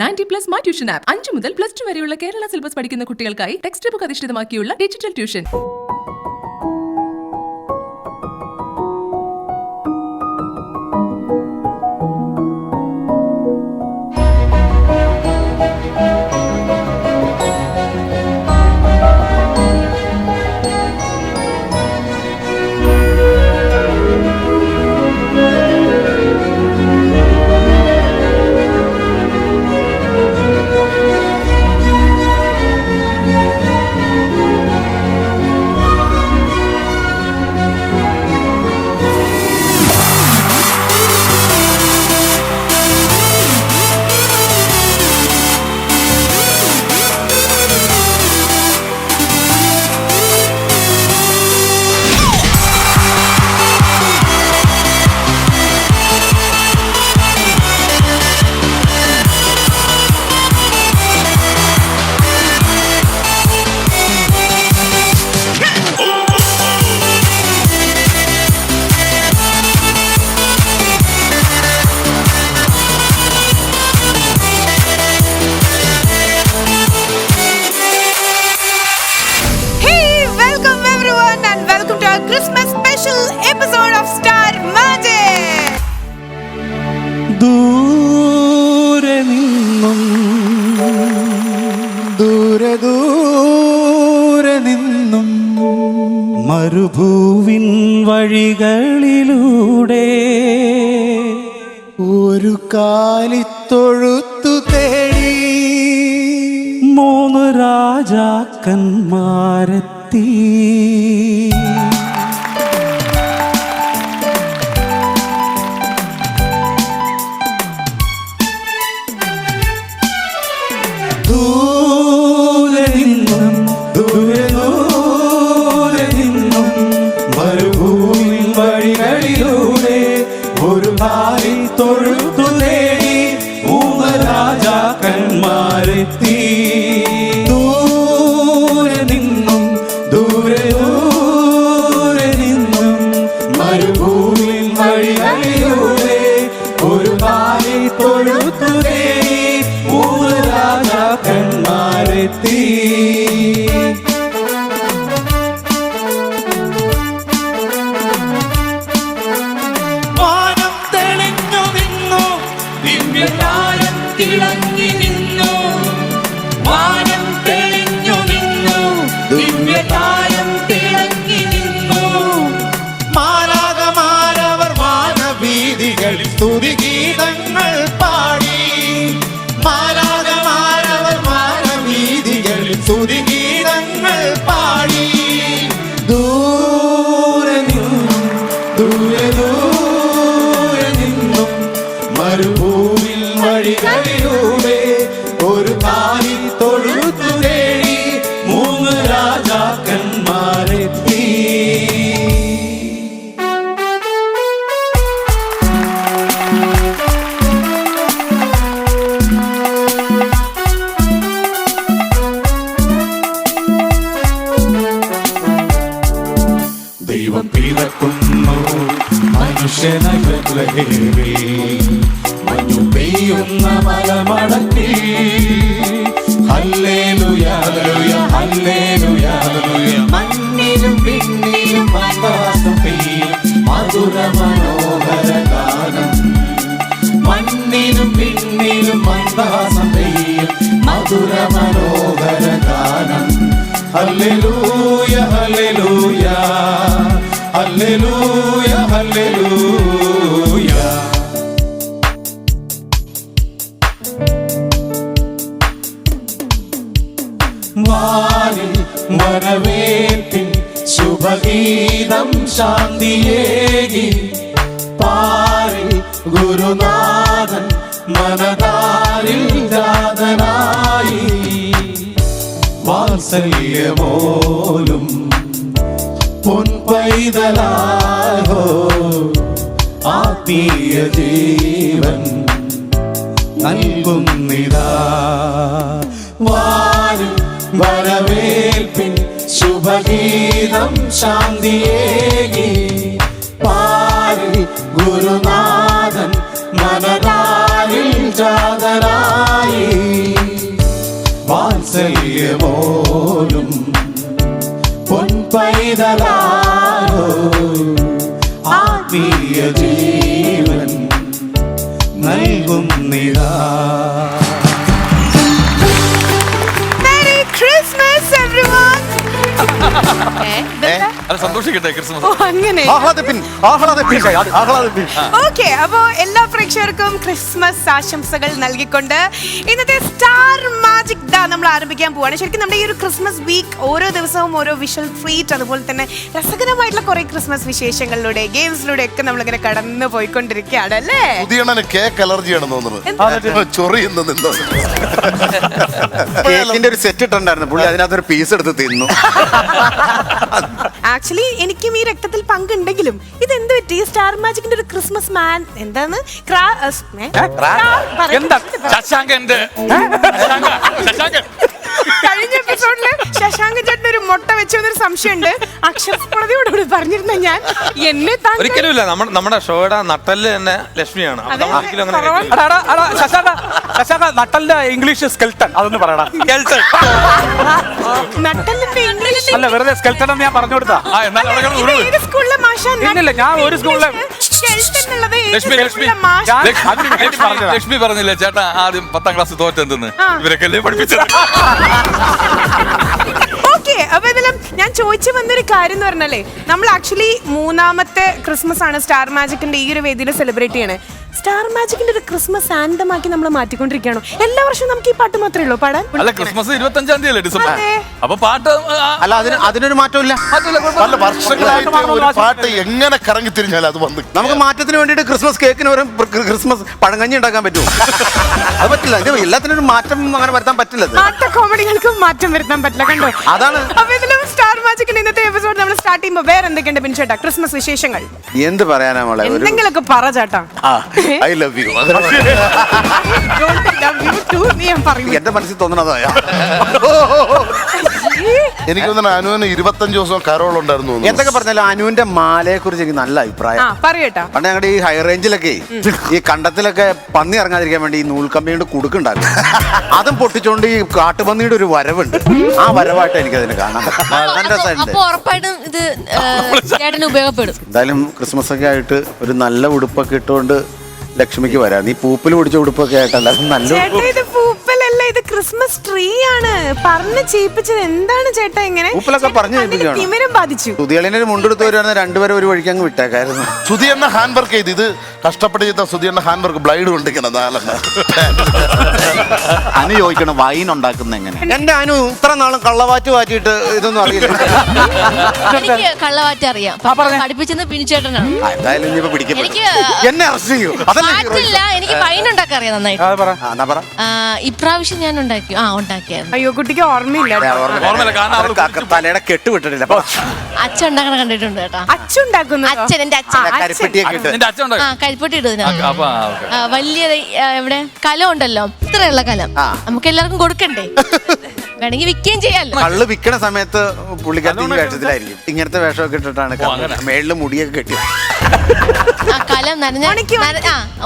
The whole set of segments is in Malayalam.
90+ മൈ ട്യൂഷൻ ആപ്പ് 5 മുതൽ +2 വരെയുള്ള കേരള സിലബസ് പഠിക്കുന്ന കുട്ടികൾക്കായി ടെക്സ്റ്റ് ബുക്ക് അധിഷ്ഠിതമാക്കിയുള്ള digital tuition. Christmas special episode of Star Magic. ദൂരെ നിന്നും ദൂരെ നിന്നും മരുഭൂവിൻ വഴികളിലൂടെ ഒരു കാലിത്തൊഴുത്തു തേടി 3 രാജാക്കന്മാരെത്തി. ദൂരെ നിന്നും മരുഭൂമിൻ വഴികളിലൂടെ ഒരു കാലിത്തൊഴുത്തു തേടി 3 രാജാക്കന്മാരെത്തി. ദൂരെ നിന്നും മരുഭൂമിൻ വഴികളിലൂടെ ഒരു കാലിത്തൊഴുത്തു തേടി 3 രാജാക്കന്മാരെത്തി. വാനം തെളിഞ്ഞു നിന്നു, ദിവ്യതാരം തിളങ്ങി നിന്നു. വാനം തെളിഞ്ഞു നിന്നു, ദിവ്യതാരം തിളങ്ങി നിന്നു. മാലാഖമാരവർ വാനവീഥികളിൽ സ്തുതിഗീതങ്ങൾ പാടി. സ്തുതിഗീതങ്ങൾ പാടി. ദൂരെ നിന്നും മരുഭൂമിൽ വഴികളിലൂടെ ഒരു കാലിത്തൊഴുത്തു തേടി 3 രാജാക്കന്മാരെത്തി. ദൈവം പിറക്കുന്നു മനുഷ്യനായി ബേത്ലഹേമിൽ, മഞ്ഞു പെയ്യുന്ന മലമടക്കിൽ. Hallelujah hallelujah hallelujah. മണ്ണിലും വിണ്ണിലും മന്ദഹാസം പെയ്യും മധുര മനോഹര ഗാനം. മണ്ണിലും വിണ്ണിലും മന്ദഹാസം പെയ്യും മധുര മനോഹര ഗാനം. Hallelujah hallelujah hallelujah hallelujah. വാനിൽ വരവേൽപ്പിൻ ശുഭഗീതം ശാന്തിയേകി. പാരിൽ ഗുരുനാഥൻ മനതാരിൽ ജാതനായി. വാത്സല്യമോലും പൊൻപൈതലാഹോ ആത്മീയ ജീവൻ നൽകുന്നിതാ. വാനിൽ വരവേൽപ്പിൻ ശുഭഗീതം ശാന്തിയേകി. പാരിൽ ഗുരുനാഥൻ മനതാരിൽ ജാതനായി. പ്രിയമോലും പൊൻപൈതലാരോ ആത്മീയ ജീവൻ നൽകുന്നിതാ. Merry Christmas, everyone. അല്ല സന്തോഷിക്കട്ടെ ക്രിസ്മസ്. ഓ, അങ്ങനെ ഓക്കെ. അപ്പോ എല്ലാ പ്രേക്ഷകർക്കും ക്രിസ്മസ് ആശംസകൾ നൽകിക്കൊണ്ട് ഇന്നത്തെ സ്റ്റാർ മാജിക് ഡാ നമ്മൾ ആരംഭിക്കാൻ പോവാണ്. ശരിക്കും നമ്മുടെ ഈ ഒരു ക്രിസ്മസ് വീക്ക് ഓരോ ദിവസവും ഓരോ വിഷ്വൽ ട്രീറ്റ്, അതുപോലെ തന്നെ രസകരമായിട്ടുള്ള കുറെ ക്രിസ്മസ് വിശേഷങ്ങളിലൂടെ ഗെയിംസിലൂടെ ഒക്കെ നമ്മളിങ്ങനെ കടന്നു പോയിക്കൊണ്ടിരിക്കുകയാണ് അല്ലേ? പുതിയണ്ണന് കേക്ക് അലർജിയാണെന്ന് തോന്നുന്നത്. ചൊറിയുന്നു നിന്നോ. കേക്കിന്റെ ഒരു സെറ്റ് ഇട്ടുണ്ടായിരുന്നു പുള്ളി, അതിനകത്തൊരു പീസ് എടുത്ത് തിന്നു. ആക്ച്വലി എനിക്കും ഈ രക്തത്തിൽ പങ്കുണ്ടെങ്കിലും ഇത് എന്ത് പറ്റി? സ്റ്റാർ മാജിക്കിന്റെ ഒരു ക്രിസ്മസ് മാൻ എന്താണ് ശശാങ്കന്റെ ശശാങ്കൻ കഴിഞ്ഞ എപ്പിസോഡില് ശശാങ്ക് ചേട്ടൻ ഒരു മുട്ട വെച്ചൊരു സംശയമുണ്ട്. അക്ഷരസ്ഫുടതയോടുകൂടി പറഞ്ഞിരുന്ന ഞാൻ എന്നെ ഒരിക്കലും ഇല്ല. നമ്മുടെ ഷോയുടെ നട്ടല് തന്നെ ലക്ഷ്മിയാണ്. അപ്പൊ നമ്മൾ ഒരിക്കലും അങ്ങനെ നട്ടലിന്റെ ഇംഗ്ലീഷ് സ്കെൽട്ടൺ അതൊന്ന് പറയണം. നട്ടലിന്റെ ഇംഗ്ലീഷ് അല്ല, വെറുതെ സ്കെൽട്ടൺ എന്ന് ഞാൻ പറഞ്ഞു കൊടുത്താ. എന്നാൽ അവിടെ കിടന്ന് ഉരുള്. ഏത് സ്കൂളിലെ മാഷാ? ഇല്ലില്ല, ഞാൻ ഒരു സ്കൂളിലെ ലക്ഷ്മി ലക്ഷ്മി പറഞ്ഞില്ലേ ചേട്ടാ ആദ്യം 10ാം ക്ലാസ് തോറ്റെന്തെന്ന്. ഇവരൊക്കെ അല്ലേ പഠിപ്പിച്ചത്. ഓക്കെ. അപ്പൊ ഇതിലും ഞാൻ ചോദിച്ചു വന്നൊരു കാര്യം എന്ന് പറഞ്ഞാലേ, നമ്മൾ ആക്ച്വലി 3ാമത്തെ ക്രിസ്മസ് ആണ് സ്റ്റാർ മാജിക്കിന്റെ ഈ ഒരു വേദിയിൽ സെലിബ്രേറ്റ് ചെയ്യണേ. സ്റ്റാർ മാജിക്കിന്റെ ഒരു ക്രിസ്മസ് ആന്തമാക്കി നമ്മൾ മാറ്റിക്കൊണ്ടിരിക്കുകയാണോ? എല്ലാ വർഷവും നമുക്ക് ഈ പാട്ട് മാത്രമേ ഉള്ളൂ പാടാൻ? അല്ല ക്രിസ്മസ് 25ാം തീയതി അല്ലേ ഡിസംബർ? അതെ. അപ്പൊ പാട്ട് അല്ല, അതിനൊരു മാറ്റമില്ല. പല വർഷങ്ങളായിട്ട് ഒരു പാട്ട് എങ്ങനെ കറങ്ങി തിരിഞ്ഞാലും അത് വന്ന് നമുക്ക് മാറ്റത്തിന് വേണ്ടിയിട്ട് ക്രിസ്മസ് കേക്കിന് വരും ക്രിസ്മസ് പഴങ്കഞ്ഞി ഉണ്ടാക്കാൻ പറ്റുമോ? അത് പറ്റില്ല. ഇത് എല്ലാത്തിനും ഒരു മാറ്റം അങ്ങനെ വരുത്താൻ പറ്റില്ല. പാട്ട കോമഡികൾക്കും മാറ്റം വരുത്താൻ പറ്റില്ല, കണ്ടോ? അതാണ്. അപ്പൊ ഇതിലും സ്റ്റാർ മാജിക്കിന്റെ ഇന്നത്തെ എപ്പിസോഡ് നമ്മൾ സ്റ്റാർട്ട് ചെയ്യുമ്പോൾ വേറെ എന്തൊക്കെയുണ്ട് പിന്നെ ചേട്ടാ ക്രിസ്മസ് വിശേഷങ്ങൾ? എന്ത് പറയാനാ മോളെ? എന്തെങ്കിലുമൊക്കെ പറ ചേട്ടാ. I love you. ഞാൻ പറയൂ. എന്റെ മനസ്സിൽ തോന്നണതായ എനിക്ക് തോന്നുന്നു അനുവിന് 25 ദിവസം കരോളുണ്ടായിരുന്നു. എന്തൊക്കെ പറഞ്ഞാലും അനുവിന്റെ മാലയെ കുറിച്ച് എനിക്ക് നല്ല അഭിപ്രായം. പറയട്ടാ. പണ്ട് ഞങ്ങളുടെ ഈ ഹൈ റേഞ്ചിലൊക്കെ ഈ കണ്ടത്തിലൊക്കെ പന്നി ഇറങ്ങാതിരിക്കാൻ വേണ്ടി ഈ നൂൽക്കമ്പി കൊണ്ട് കുടുക്കുണ്ടാക്കും. അതും പൊട്ടിച്ചോണ്ട് ഈ കാട്ടുപന്നിയുടെ ഒരു വരവുണ്ട്. ആ വരവായിട്ട് എനിക്ക് അതിന് കാണാൻ അപ്പൊ ഉറപ്പായിട്ടും ഇത് ചേട്ടന് ഉപയോഗപ്പെടും. എന്തായാലും ക്രിസ്മസ് ഒക്കെ ആയിട്ട് ഒരു നല്ല ഉടുപ്പൊക്കെ ഇട്ടുകൊണ്ട് ലക്ഷ്മിക്ക് വരാം. നീ പൂപ്പിൽ പിടിച്ച ഉടുപ്പൊക്കെ ആയിട്ടല്ല, നല്ല ചേട്ടാ ഇത് പൂപ്പലല്ല, ഇത് ക്രിസ്മസ് ട്രീ ആണ്. പറഞ്ഞ് ചെയ്യിപ്പിച്ചത് എന്താണ് ചേട്ടാ ഇങ്ങനെ? പൂപ്പലൊക്കെ പറഞ്ഞു ചെയ്യിപ്പിക്കുകയാണ്. തിമിരം ബാധിച്ചു. സുതിയളിനൊരു മുണ്ടെടുത്ത് വരുവാണെങ്കിൽ രണ്ടുപേരും ഒരു വഴിക്ക് അങ്ങ് വിട്ടേക്കായിരുന്നു. സുധിയണ്ണ ഹാൻഡ് വർക്ക് ചെയ്ത് ഇത് കഷ്ടപ്പെട്ട് ചെയ്ത സുധിയണ്ണ ഹാൻഡ് വർക്ക് ബ്ലൈഡ് കൊണ്ടിരിക്കണം. അനു ചോദിക്കണം വൈൻ ഉണ്ടാക്കുന്ന എങ്ങനെ? എന്റെ അനു ഇത്ര നാളും കള്ളവാറ്റ് വാറ്റിയിട്ട് ഇതൊന്നും അറിയില്ല. എനിക്ക് കള്ളവാറ്റ അറിയാം. പഠിപ്പിച്ചത് പിനിച്ചേട്ടനാണ്. എന്തായാലും ഇനിയിപ്പോ പിടിക്കും. എനിക്ക് എന്നെ അറസ്റ്റ് ചെയ്യൂ. മാറ്റില്ല, എനിക്ക് വൈൻ ഉണ്ടാക്കാൻ അറിയാം നന്നായിട്ട്. ഇപ്രാവശ്യം ഞാൻ ഉണ്ടാക്കിയായിരുന്നു. അയ്യോ കുട്ടിക്ക് ഓർമ്മയില്ല. ഓർമ്മയില്ല കാരണം അവള് തലയുടെ കെട്ട് വിട്ടിട്ടില്ല. അച്ഛൻ ഉണ്ടാക്കണ കണ്ടിട്ടുണ്ട് കേട്ടാ. അച്ഛണ്ടാക്കുന്നു. അച്ഛൻ എന്റെ അച്ഛൻ കരിപ്പെട്ടിയൊക്കെ ഇട്ട് നിന്റെ അച്ഛൻ ഉണ്ടാക്കി. കരിപ്പെട്ടി ഇടുന്ന അപ്പൊ വലിയ എവിടെ കലം ഉണ്ടല്ലോ, ഇത്രയുള്ള കലം നമുക്ക് എല്ലാവർക്കും കൊടുക്കണ്ടേ? വേണമെങ്കിൽ വിൽക്കുകയും ചെയ്യാലോ. കള്ള് വിൽക്കണ സമയത്ത് പുള്ളിക്കാരത്തി ഈ വേഷത്തിലായിരിക്കും. ഇങ്ങനത്തെ വേഷമൊക്കെ ഇട്ടിട്ടാണ് മേളില് മുടിയൊക്കെ കെട്ടി. ആ കലം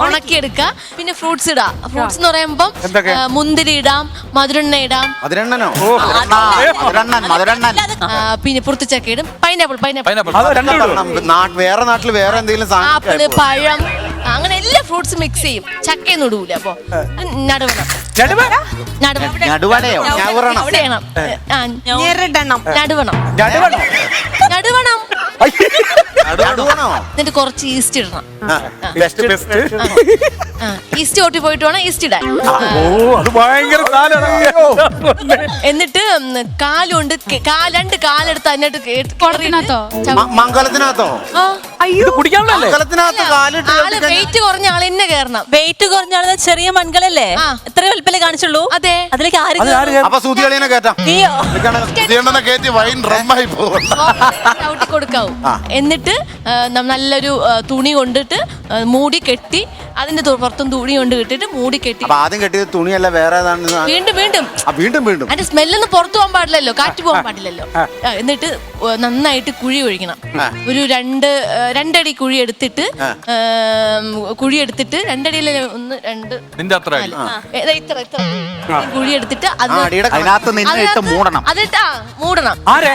ഉണക്കിയെടുക്ക. പിന്നെ ഫ്രൂട്ട്സ് ഇടാം. ഫ്രൂട്ട്സ് എന്ന് പറയുമ്പം മുന്തിരി ഇടാം, മധുരെണ്ണ ഇടാം. മധുരണ്ണനോ? പിന്നെ പുറത്തുചക്ക ഇടും, പൈനാപ്പിൾ വേറെ നാട്ടിൽ വേറെ എന്തെങ്കിലും ആപ്പിള്, പഴം, അങ്ങനെ എല്ലാ ഫ്രൂട്ട്സ് മിക്സ് ചെയ്യും. ചക്കയൊന്നും ഇടൂല. അപ്പൊ നടുവണം. നടുവടയോ? അവിടെയാണ് നടുവണം. എന്നിട്ട് കുറച്ച് ഈസ്റ്റ് ഇടണം. ഈസ്റ്റ് ഓട്ടി പോയിട്ട് വേണം ഈസ്റ്റ് ഇടാൻ. എന്നിട്ട് കാലുകൊണ്ട് രണ്ട് കാലെടുത്ത് അതിനകത്ത് മംഗലത്തിനകത്തോ? അയ്യോ ആള് വെയിറ്റ് കുറഞ്ഞ ആൾ തന്നെ കേറണം. വെയിറ്റ് കുറഞ്ഞ ആള് ചെറിയ മൺകളല്ലേ? എത്ര വലിപ്പല്ലേ കാണിച്ചുള്ളൂ? അതെ. അതിലേക്ക് ആര് അപ്പൊ സൂതികളിനെ കേട്ടാ സുധിയണ്ണനെ കയറ്റി വൈൻ റമ്മായി പോകണ്ട. ചവിട്ടി കൊടുക്കാവും. എന്നിട്ട് നല്ലൊരു തുണി കൊണ്ടിട്ട് മൂടി കെട്ടി അതിന്റെ പുറത്തും തുണി കൊണ്ട് ഇട്ടിട്ട് മൂടി കെട്ടി അപ്പൊ ആദ്യം കെട്ടിയത് തുണിയല്ല വേറെ ഏതാണ്? വീണ്ടും വീണ്ടും വീണ്ടും അതിന്റെ സ്മെല്ലൊന്നും പുറത്തു പോകാൻ പാടില്ലല്ലോ, കാറ്റ് പോകാൻ പാടില്ലല്ലോ. എന്നിട്ട് നന്നായിട്ട് കുഴി ഒഴിക്കണം. ഒരു രണ്ടടി കുഴി എടുത്തിട്ട് രണ്ടടിയിലെ ഒന്ന് രണ്ട് നിന്റെ അത്ര ഇത്ര കുഴി എടുത്തിട്ട് അതിനകത്ത് നിന്നെ ഇട്ട് മൂടണം. അതിട്ടാ മൂടണം. ആരെ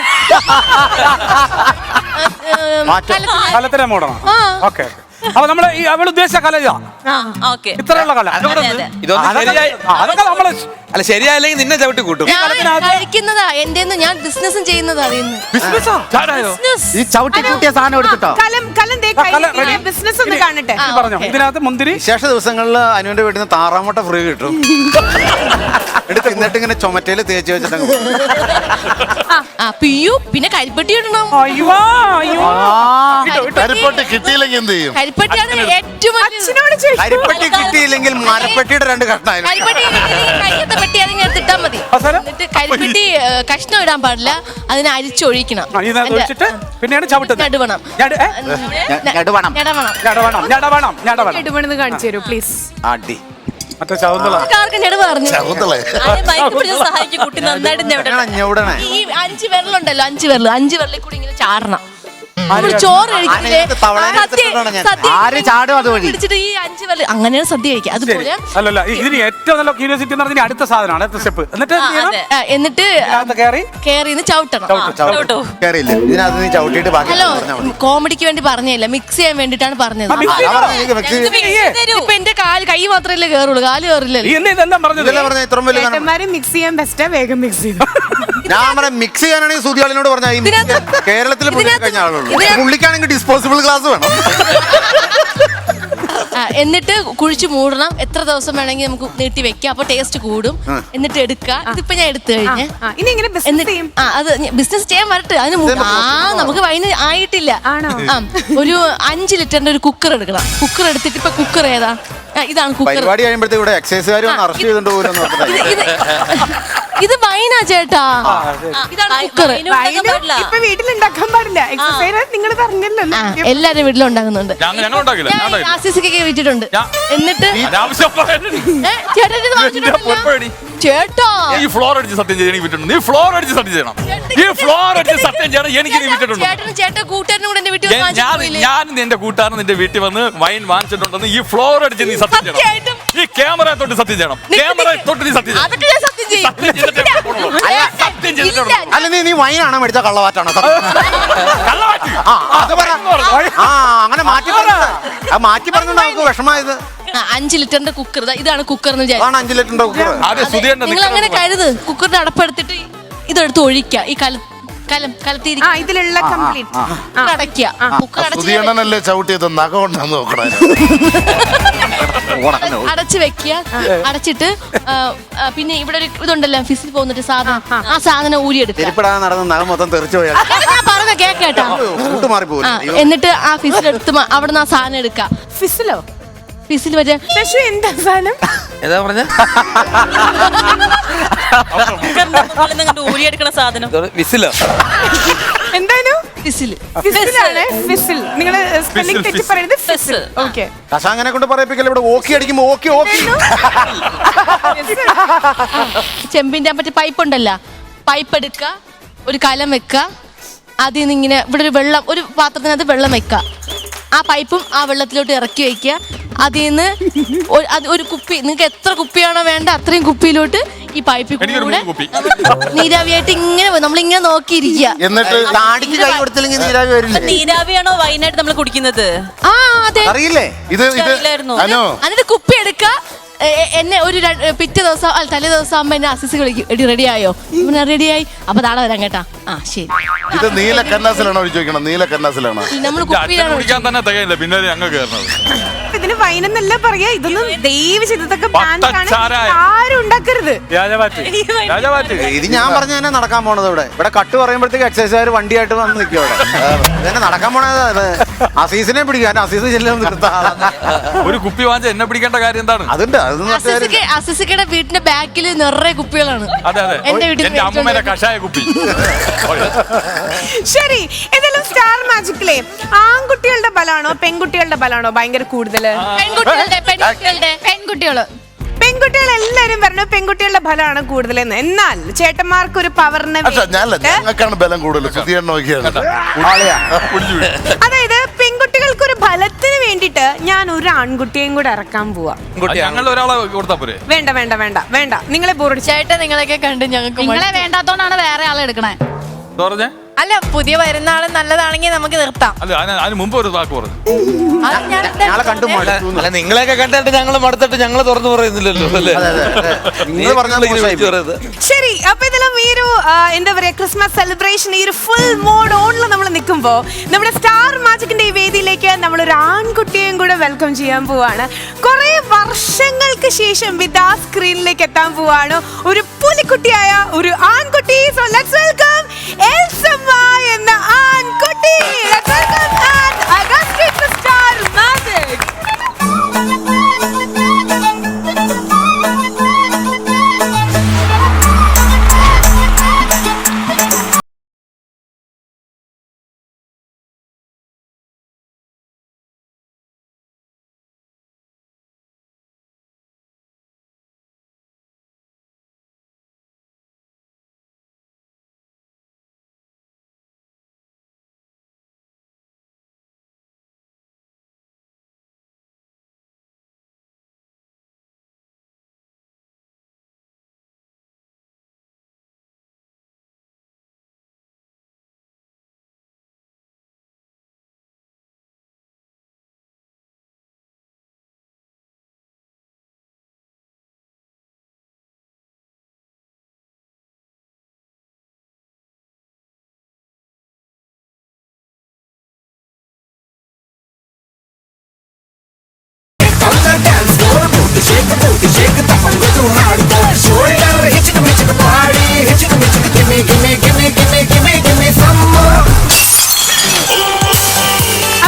കലത്തിനെ മൂടണം. ഓക്കെ, അപ്പൊ നമ്മള് ഈ അവള് ഉദ്ദേശിച്ച കല ഇതാ. ഓക്കെ, ഇത്രയുള്ള കല. ഇതൊന്നും ശരിയായി അതൊക്കെ നമ്മള് അല്ല ശരിയായില്ലെങ്കിൽ നിന്നെ ചവിട്ടി കൂട്ടും. ഞാൻ കഴിക്കുന്നതാ, എന്റെ ഞാൻ ബിസിനസ്സും ചെയ്യുന്നതാ. ബിസിനസ്സാ? ഈ ചവിട്ടി കൂട്ടിയ സാധനം എടുത്തിട്ടോ ബിസിനസ് ഒന്ന് കാണട്ടെ. പറഞ്ഞോ, ഇതിനകത്ത് മുന്തിരി. വിശേഷ ദിവസങ്ങളിൽ അനുവിന്റെ വീട്ടിൽ നിന്ന് താറാമുട്ട ഫ്രീ കിട്ടും. എടുത്ത് എന്നിട്ട് ഇങ്ങനെ ചുമറ്റയില് തേച്ച് വെച്ചിട്ട് പിയു പിന്നെ കരിപ്പെട്ടി ഇടണം. കരിപ്പൊട്ടി കിട്ടിയില്ലെങ്കിൽ എന്ത് ചെയ്യും? കരിപ്പെട്ടിയാണ് ഏറ്റവും കരിപ്പെട്ടി കിട്ടിയില്ലെങ്കിൽ മരപ്പെട്ടിയുടെ 2 കഷ്ണമായിരുന്നു. കരിപ്പെട്ടി കയ്യത്തെ പെട്ടി അതിങ്ങനെ എടുത്തിട്ടാ മതി. എന്നിട്ട് കരിപ്പെട്ടി കഷ്ണം ഇടാൻ പാടില്ല, അതിനെ അരിച്ചൊഴിക്കണം. പിന്നെയാണ് ചവിട്ടുന്നത്. നടുവണം. ഇടുപണിന്ന് കാണിച്ചു തരൂ പ്ലീസ്. അടി മറ്റേ ചവിന്തള ആർക്കും നെടുവ് പറഞ്ഞു. ശകുന്തളെ. സഹായിക്കും കുട്ടി നന്നായിട്ട് ഞെവിടണേ. ഈ 5 വിരലുണ്ടല്ലോ, 5 വിരലിൽ കൂടി ഇങ്ങനെ ചാടണം. നമ്മള് ചോറ് കഴിക്കില്ലേ, ആര് ചാടും അതുവഴി പിടിച്ചിട്ട് ഈ 5 വിരൽ അങ്ങനെയാണ് സദ്യ കഴിക്കുക. അതുപോലെ അല്ലല്ല, ഇതിന് ഏറ്റവും നല്ല ക്യൂരിയോസിറ്റി എന്ന് പറഞ്ഞാൽ അടുത്ത സാധനമാണ്, അടുത്ത സ്റ്റെപ്പ്. എന്നിട്ട് കേറി ചവിട്ടണം. കേറിയില്ല ഇതിനകത്ത് നീ ചവിട്ടിയിട്ട് ബാക്കി ഹലോ, പറഞ്ഞാ മതി. കോമഡിക്ക് വേണ്ടി പറഞ്ഞില്ല, മിക്സ് ചെയ്യാൻ വേണ്ടിട്ടാണ് പറഞ്ഞത്. ഇപ്പൊ എന്റെ കൈ മാത്രമല്ലേ കേറുള്ളൂ, കാല് കേറില്ലല്ലോ. ഇതെല്ലാം പറഞ്ഞത് ഇതെല്ലാം പറഞ്ഞ ഇത്ര വലിയ സാധനം. ചേട്ടന്മാര് മിക്സ് ചെയ്യാൻ ബെസ്റ്റാ, വേഗം മിക്സ് ചെയ്തു. ഞാൻ പറയാം മിക്സ് ചെയ്യാനാണെങ്കിൽ സുധിയാളിനോട് പറഞ്ഞാൽ കേരളത്തിൽ കഴിഞ്ഞ ആളുള്ളൂ. പുള്ളിക്കാണെങ്കിൽ ഡിസ്പോസിബിൾ ഗ്ലാസ് വേണം. എന്നിട്ട് കുഴിച്ചു മൂടണം. എത്ര ദിവസം വേണമെങ്കിൽ നമുക്ക് നീട്ടി വെക്കാം, അപ്പൊ ടേസ്റ്റ് കൂടും. എന്നിട്ട് എടുക്കുക. ഇതിപ്പോ ഞാൻ എടുത്തു കഴിഞ്ഞ് ഇനി ഇങ്ങനെ അത് ബിസിനസ് ചെയ്യാൻ വരട്ടെ. അതിന് നമുക്ക് വൈന് ആയിട്ടില്ല. ഒരു 5 ലിറ്ററിന്റെ ഒരു കുക്കർ എടുക്കണം. കുക്കർ എടുത്തിട്ട് ഇപ്പൊ കുക്കർ ഏതാ? ഇതാണ് കുക്കർ. പരിപാടി കഴിയുമ്പോഴത്തേക്ക് ഇവിടെ എക്സൈസുകാർ അറസ്റ്റ് ചെയ്തിട്ട് പോലും ഇത് വൈനാ ചേട്ടാ. ഇതാണ് കുക്കർ. ഇപ്പൊ വീട്ടിലുണ്ടാക്കാൻ പാടില്ല. എക്സസൈസ് നിങ്ങൾ പറഞ്ഞല്ലോ. എല്ലാരും വീട്ടിലുണ്ടാക്കുന്നുണ്ട്. ആസിസിക്കൊക്കെ വിറ്റിട്ടുണ്ട്. എന്നിട്ട് ചേട്ടാ ഈ ഫ്ലോർ അടിച്ച് സത്യം ചെയ്യണം. എനിക്ക് വിട്ടിട്ടുണ്ട്. നീ ഫ്ലോർ അടിച്ച് സത്യം ചെയ്യണം. ഈ ഫ്ലോർ അടിച്ച് സത്യം ചെയ്യണം. എനിക്ക് നീ വിട്ടിട്ടുണ്ട്. ചേട്ടൻ കൂട്ടുകാരനും കൂടെ എന്റെ വീട്ടിൽ ഞാൻ നിന്റെ കൂട്ടുകാരൻ നിന്റെ വീട്ടിൽ വന്ന് വൈൻ വാങ്ങിച്ചിട്ടുണ്ടെന്ന് ഈ ഫ്ലോർ അടിച്ച് നീ സത്യം ചെയ്യണം. ഈ ക്യാമറ തൊട്ട് സത്യം ചെയ്യണം. ക്യാമറ തൊട്ട് നീ സത്യം ചെയ്യണം. അല്ല നീ വൈനാണോ മേടിച്ച കള്ളവാറ്റാണോ? അങ്ങനെ മാറ്റി പറഞ്ഞു നമുക്ക് വിഷമായത്. 5 ലിറ്ററിന്റെ കുക്കർ, ഇതാണ് കുക്കർ എന്ന് വിചാരിച്ചു. 5 ലിറ്ററിന്റെ കുക്കർ. നിങ്ങൾ അങ്ങനെ കരുത്. കുക്കറിന്റെ അടപ്പെടുത്തിട്ട് ഇതെടുത്ത് ഒഴിക്കുക. ഈ ഇതിലുള്ള കംപ്ലീറ്റ് അടയ്ക്കുക. കുക്കർ സുധിയണ്ണനല്ലേ ചവിട്ടിയത്, നഖ കൊണ്ടാന്ന് നോക്കണം. അടച്ചു വെക്കുക. അടച്ചിട്ട് പിന്നെ ഇവിടെ ഒരു ഇതുണ്ടല്ലോ, ഫിസിൽ പോകുന്നിട്ട് സാധനം, ആ സാധനം ഊരിയെടുക്കുക. നടന്ന നഖം മൊത്തം തെറിച്ചു പോയാൽ ഞാൻ പറഞ്ഞ കേട്ടോ. എന്നിട്ട് ആ ഫിസിലെടുത്ത് അവിടെ നിന്ന് ആ സാധനം എടുക്കുക. ഫിസിലോ? ഫിസിൽ വരെ എന്താ സാധനം? ഏതാ പറഞ്ഞ ഊരിയെടുക്കണ സാധനം വിസിലോ? എന്തായാലും ഫിസിൽ. ഫിസിലാണ്. ഫിസിൽ. നിങ്ങള് സ്പെല്ലിംഗ് തെറ്റി പറയുന്നത് ഫിസിൽ. ഓക്കെ. കശാങ്ങനെ കൊണ്ട് പറയിപ്പിക്കല്ലേ ഇവിടെ ഓക്കി അടിക്കുമ്പോ ഓക്കി. ചെമ്പിന്റെ മറ്റേ പൈപ്പ് ഉണ്ടല്ലോ, പൈപ്പ് എടുക്കുക. ഒരു കലം വെക്കുക. അതിൽ നിന്ന് ഇങ്ങനെ ഇവിടെ ഒരു വെള്ളം, ഒരു പാത്രത്തിനകത്ത് വെള്ളം വെക്കുക. ആ പൈപ്പും ആ വെള്ളത്തിലോട്ട് ഇറക്കി വെക്കുക. അതിൽ നിന്ന് ഒരു കുപ്പി, നിങ്ങൾക്ക് എത്ര കുപ്പിയാണോ വേണ്ട അത്രയും കുപ്പിയിലോട്ട് ഈ പൈപ്പിൽ കൂടെ നീരാവിയായിട്ട് ഇങ്ങനെ നമ്മളിങ്ങനെ നോക്കിയിരിക്കുക. എന്നിട്ട് കൈ കൊടുത്തില്ലെങ്കിൽ നീരാവി വരില്ലേ? നീരാവിയാണോ വൈനായിട്ട് നമ്മൾ കുടിക്കുന്നത്? ആ അതെ. അറിയില്ലേ? എന്നിട്ട് കുപ്പി എടുക്കുക. എന്നെ ഒരു പിറ്റേ ദിവസം തലേ ദിവസം ആകുമ്പോ എന്നെ അസിസ് വിളിക്കും, എടി റെഡിയായോ? റെഡിയായി. അപ്പൊ നാളെ വരാം കേട്ടാ. ആ ശരി. ഇത് നീല കന്നാസിലാണോ ചോദിക്കണം? നീല കന്നാസിലാണോ? നമ്മൾ കുപ്പിയിലാണ് കുടിക്കാൻ തന്നെ തികയില്ല, പിന്നെ ഞങ്ങൾ കയറുന്നത്. ഇതിന് വൈനെന്നല്ല പറയാ. ഇതൊന്നും ദയവ് ചെയ്തൊക്കെ പട്ടച്ചാരായം. ആരും ഉണ്ടാക്കരുത്. വ്യാജമാറ്റ്. രാജാവാറ്റ് ഇത് ഞാൻ പറഞ്ഞ തന്നെ നടക്കാൻ പോണത് ഇവിടെ കട്ട് പറയുമ്പോഴത്തേക്ക് എക്സസൈസുകാർ വണ്ടിയായിട്ട് വന്ന് നിൽക്കും അവിടെ. ഇതന്നെ നടക്കാൻ പോണത്. അസീസിനെ പിടിക്കാൻ അസീസ് ചെല്ലും ഒരു കുപ്പി വാങ്ങിച്ച എന്നെ പിടിക്കേണ്ട കാര്യം എന്താണ്? അതുണ്ട്. അത് അസിസിക്കയുടെ വീടിന്റെ ബാക്കിൽ നിറയെ കുപ്പികളാണ്. അതെ അതെ, എന്റെ വീട്ടിൽ എന്റെ അമ്മൂമ്മേടെ കഷായ കുപ്പി. ശരി, ഏതായാലും സ്റ്റാർ മാജിക്കിലെ ആൺകുട്ടികളുടെ ബലാണോ പെൺകുട്ടികളുടെ ബലാണോ ഭയങ്കര കൂടുതല്? പെൺകുട്ടികൾ എല്ലാരും പറഞ്ഞു പെൺകുട്ടികളുടെ ബലമാണ് കൂടുതലെന്ന്. എന്നാൽ ചേട്ടന്മാർക്ക് ഒരു പവറിന് ഞങ്ങൾക്കാണ് ബലം കൂടുതൽ. സുധിയേട്ടൻ നോക്കിയാണ്. അതായത് പെൺകുട്ടികൾക്ക് ഒരു ബലത്തിന് വേണ്ടിട്ട് ഞാൻ ഒരു ആൺകുട്ടിയെയും കൂടെ ഇറക്കാൻ പോവാ. ഞങ്ങളുടെ ഒരാളെ കൊടുത്താ പോരെ? വേണ്ട വേണ്ട വേണ്ട വേണ്ട, നിങ്ങളെ ബോറടിച്ചു. ചേട്ടാ നിങ്ങളെയൊക്കെ കണ്ട് ഞങ്ങൾക്ക് നിങ്ങളെ വേണ്ടാത്തോണ്ടാണ് വേറെ ആളെ എടുക്കണേ. പറഞ്ഞേ അല്ല, പുതിയ വരുന്ന ആള് നല്ലതാണെങ്കിൽ നമുക്ക് നിർത്താം. അല്ല, അതിന് മുമ്പ് ഒരു വാക്ക് പറഞ്ഞു. ഞങ്ങളെ കണ്ടു മടുത്തു. അല്ല, നിങ്ങളെയൊക്കെ കണ്ടിട്ട് ഞങ്ങൾ മടുത്തിട്ട് ഞങ്ങൾ തുറന്നു പറയുന്നില്ലല്ലോ അല്ലേ? നിങ്ങൾ പറഞ്ഞത് ശരി, അപ്പൊ ഇതെല്ലാം ഈ ഒരു എന്താ പറയാ ക്രിസ്മസ് സെലിബ്രേഷൻ ഈ ഒരു ഫുൾ മോഡ് ഓണിൽ നമ്മൾ നിൽക്കുമ്പോ നമ്മുടെ സ്റ്റാർ മാജിക്കിന്റെ ഈ വേദിയിലേക്ക് നമ്മൾ ഒരു ആൺകുട്ടിയെയും കൂടെ വെൽക്കം ചെയ്യാൻ പോവാണ്. കുറെ വർഷങ്ങൾക്ക് ശേഷം വിദാ സ്ക്രീനിലേക്ക് എത്താൻ പോവാണ് ഒരു പുലിക്കുട്ടിയായ ഒരു ആൺകുട്ടി. സോ ലെറ്റ്സ് വെൽക്കം എൽസമ്മ എന്ന ആൺകുട്ടി. Let's welcome Augustine to Star Magic.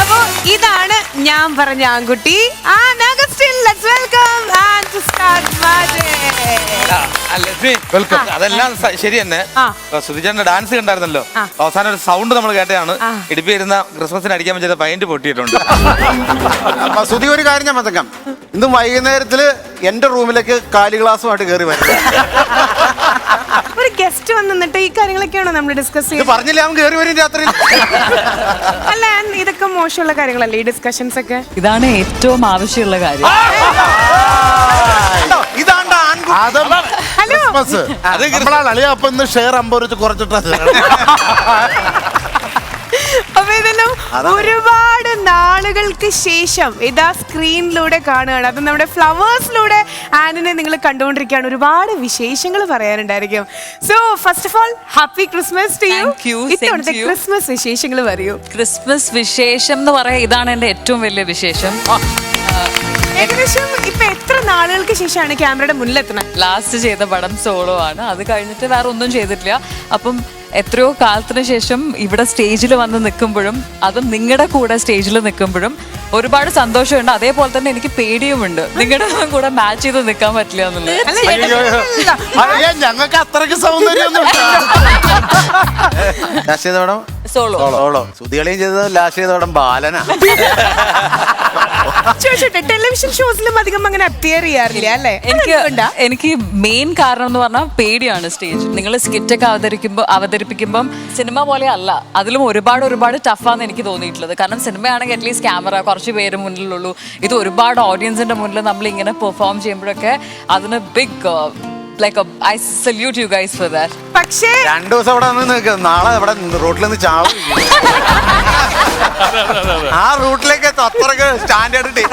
അപ്പോ ഇതാണ് ഞാൻ പറഞ്ഞ ആൺകുട്ടി. Let's welcome to Star Magic. അതെല്ലാം ശരി തന്നെ. സുധിചേട്ടന്റെ ഡാൻസ് കണ്ടായിരുന്നല്ലോ, അവസാനം ഒരു സൗണ്ട് നമ്മൾ കേട്ടതാണ്. ഇടുപ്പിയിരുന്ന ക്രിസ്മസിന് അടിക്കാൻ പറ്റിയ പൈന്റ് പൊട്ടിയിട്ടുണ്ട്. സുധി, ഒരു കാര്യം ഞാൻ പറഞ്ഞേക്കാം. ഇന്ന് വൈകുന്നേരത്തില് എന്റെ റൂമിലേക്ക് കാലി ഗ്ലാസുമായിട്ട് കയറി വരും. ഒരു ഗസ്റ്റ് വന്നിട്ട് ഈ കാര്യങ്ങളൊക്കെയാണോ നമ്മൾ ഡിസ്കസ് ചെയ്യുന്നത്? പറഞ്ഞില്ല, അവൻ കയറി വരും രാത്രി. അല്ല, ഇതൊക്കെ മോശമുള്ള കാര്യങ്ങളല്ലേ ഈ ഡിസ്കഷൻസ് ഒക്കെ? ഇതാണ് ഏറ്റവും ആവശ്യമുള്ള കാര്യം. ഇതാണ്ട് ക്രിസ്മസ് നമ്മളാണ് അളിയ. അപ്പൊ ഇന്ന് ഷെയർ 50 വെച്ച് കുറച്ചിട്ടാ. അപ്പൊ ഇതെല്ലാം ഒരുപാട് നാളുകൾക്ക് ശേഷം ഇതാ സ്ക്രീനിലൂടെ കാണുകയാണ്. അത് നമ്മുടെ ഫ്ലവേഴ്സിലൂടെ ആനിനെ നിങ്ങൾ കണ്ടുകൊണ്ടിരിക്കുകയാണ്. ഒരുപാട് വിശേഷങ്ങൾ പറയാനുണ്ടായിരിക്കും. So first of all happy Christmas to you. ഇത്തവണത്തെ ക്രിസ്മസ് വിശേഷങ്ങൾ പറയൂ. ക്രിസ്മസ് വിശേഷം എന്ന് പറയാ, ഇതാണ് എന്റെ ഏറ്റവും വലിയ വിശേഷം. ഏകദേശം ഇപ്പൊ എത്ര നാളുകൾക്ക് ശേഷമാണ് ക്യാമറയുടെ മുന്നിലെത്തണേ? ലാസ്റ്റ് ചെയ്ത പടം സോളോ ആണ്. അത് കഴിഞ്ഞിട്ട് വേറെ ഒന്നും ചെയ്തിട്ടില്ല. അപ്പം എത്രയോ കാലത്തിന് ശേഷം ഇവിടെ സ്റ്റേജിൽ വന്ന് നിൽക്കുമ്പോഴും, അതും നിങ്ങളുടെ കൂടെ സ്റ്റേജിൽ നിൽക്കുമ്പോഴും ഒരുപാട് സന്തോഷമുണ്ട്. അതേപോലെ തന്നെ എനിക്ക് പേടിയുമുണ്ട്, നിങ്ങളുടെ കൂടെ മാച്ച് ചെയ്ത് നിൽക്കാൻ പറ്റില്ല എന്നുള്ളത്. ഞങ്ങൾക്ക് അത്രയ്ക്ക് സൗന്ദര്യമൊന്നും സോളോ. സുധികളെയും ചെയ്തത് ലാസ്റ്റ് ചെയ്ത പടം ബാലനാ. ടെലിവിഷൻ ഷോസിലും അധികം അങ്ങനെ അപ്പിയർ ചെയ്യാറില്ല അല്ലേ? എനിക്ക് മെയിൻ കാരണം എന്ന് പറഞ്ഞാൽ പേടിയാണ് സ്റ്റേജ്. നിങ്ങൾ സ്കിറ്റൊക്കെ അവതരിപ്പിക്കുമ്പം സിനിമ പോലെ അല്ല, അതിലും ഒരുപാട് ടഫാന്ന് എനിക്ക് തോന്നിയിട്ടുള്ളത്. കാരണം സിനിമയാണെങ്കിൽ അറ്റ്ലീസ്റ്റ് ക്യാമറ, കുറച്ച് പേര് മുന്നിലുള്ളൂ. ഇത് ഒരുപാട് ഓഡിയൻസിന്റെ മുന്നിൽ നമ്മൾ ഇങ്ങനെ പെർഫോം ചെയ്യുമ്പോഴൊക്കെ അതിന് big I salute you guys for that. പക്ഷേ 2 ദിവസം അവിടെ നിന്ന് നാളെ ഇവിടെ റോട്ടിൽ നിന്ന് ചാവും. ആ റൂട്ടിലേക്ക് അത്രക്ക് സ്റ്റാൻഡേർഡ്.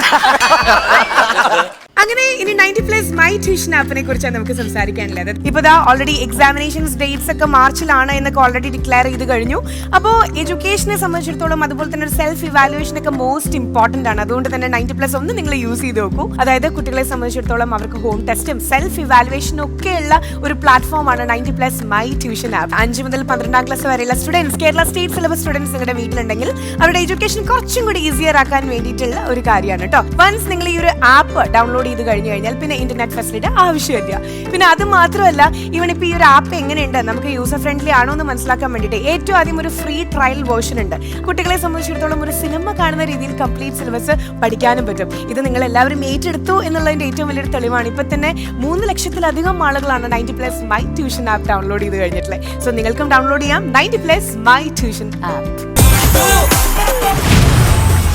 അങ്ങനെ ഇനി 90+ മൈ ട്യൂഷൻ ആപ്പിനെ കുറിച്ചാണ് നമുക്ക് സംസാരിക്കാനുള്ളത്. ഇപ്പൊ ദാ ഓൾറെഡി എക്സാമിനേഷൻസ് ഡേറ്റ്സ് ഒക്കെ മാർച്ചിലാണ് എന്നൊക്കെ ഓൾറെഡി ഡിക്ലെയർ ചെയ്ത് കഴിഞ്ഞു. അപ്പോൾ എഡ്യൂക്കേഷനെ സംബന്ധിച്ചിടത്തോളം അതുപോലെ തന്നെ ഒരു സെൽഫ് ഇവാലുവേഷൻ ഒക്കെ മോസ്റ്റ് ഇമ്പോർട്ടന്റ് ആണ്. അതുകൊണ്ട് തന്നെ 90+ ഒന്ന് നിങ്ങൾ യൂസ് ചെയ്ത് നോക്കൂ. അതായത് കുട്ടികളെ സംബന്ധിച്ചിടത്തോളം അവർക്ക് ഹോം ടെസ്റ്റും സെൽഫ് ഇവാലുവേഷനും ഒക്കെയുള്ള ഒരു പ്ലാറ്റ്ഫോമാണ് 90+ മൈ ട്യൂഷൻ ആപ്പ്. 5 മുതൽ 12ാം ക്ലാസ് വരെയുള്ള students, Kerala state syllabus students നിങ്ങളുടെ വീട്ടിലുണ്ടെങ്കിൽ അവരുടെ എഡ്യൂക്കേഷൻ കുറച്ചും കൂടി ഈസിയർ ആക്കാൻ വേണ്ടിയിട്ടുള്ള ഒരു കാര്യമാണ് കേട്ടോ. വൺസ് നിങ്ങൾ ഈ ഒരു ആപ്പ് ഡൗൺലോഡ് ചെയ്ത് കഴിഞ്ഞു കഴിഞ്ഞാൽ പിന്നെ ഇന്റർനെറ്റ് ഫെസിലിറ്റി ആവശ്യമില്ല. പിന്നെ അത് മാത്രമല്ല, ഈവൻ ഇപ്പൊ ഈ ഒരു ആപ്പ് എങ്ങനെയുണ്ട്, നമുക്ക് യൂസർ ഫ്രണ്ട്ലി ആണോ എന്ന് മനസ്സിലാക്കാൻ വേണ്ടിയിട്ട് ഏറ്റവും ആദ്യം ഒരു ഫ്രീ ട്രയൽ വേർഷൻ ഉണ്ട്. കുട്ടികളെ സംബന്ധിച്ചിടത്തോളം ഒരു സിനിമ കാണുന്ന രീതിയിൽ കംപ്ലീറ്റ് സിലബസ് പഠിക്കാനും പറ്റും. ഇത് നിങ്ങൾ എല്ലാവരും ഏറ്റെടുത്തു എന്നുള്ളതിന്റെ ഏറ്റവും വലിയൊരു തെളിവാണ്. ഇപ്പൊ തന്നെ 3 ലക്ഷത്തിലധികം ആളുകളാണ് 90+ മൈ ട്യൂഷൻ ആപ്പ് ഡൗൺലോഡ് ചെയ്ത് കഴിഞ്ഞിട്ടുള്ളത്. സോ നിങ്ങൾക്കും ഡൗൺലോഡ് ചെയ്യാം 90+ my tuition app.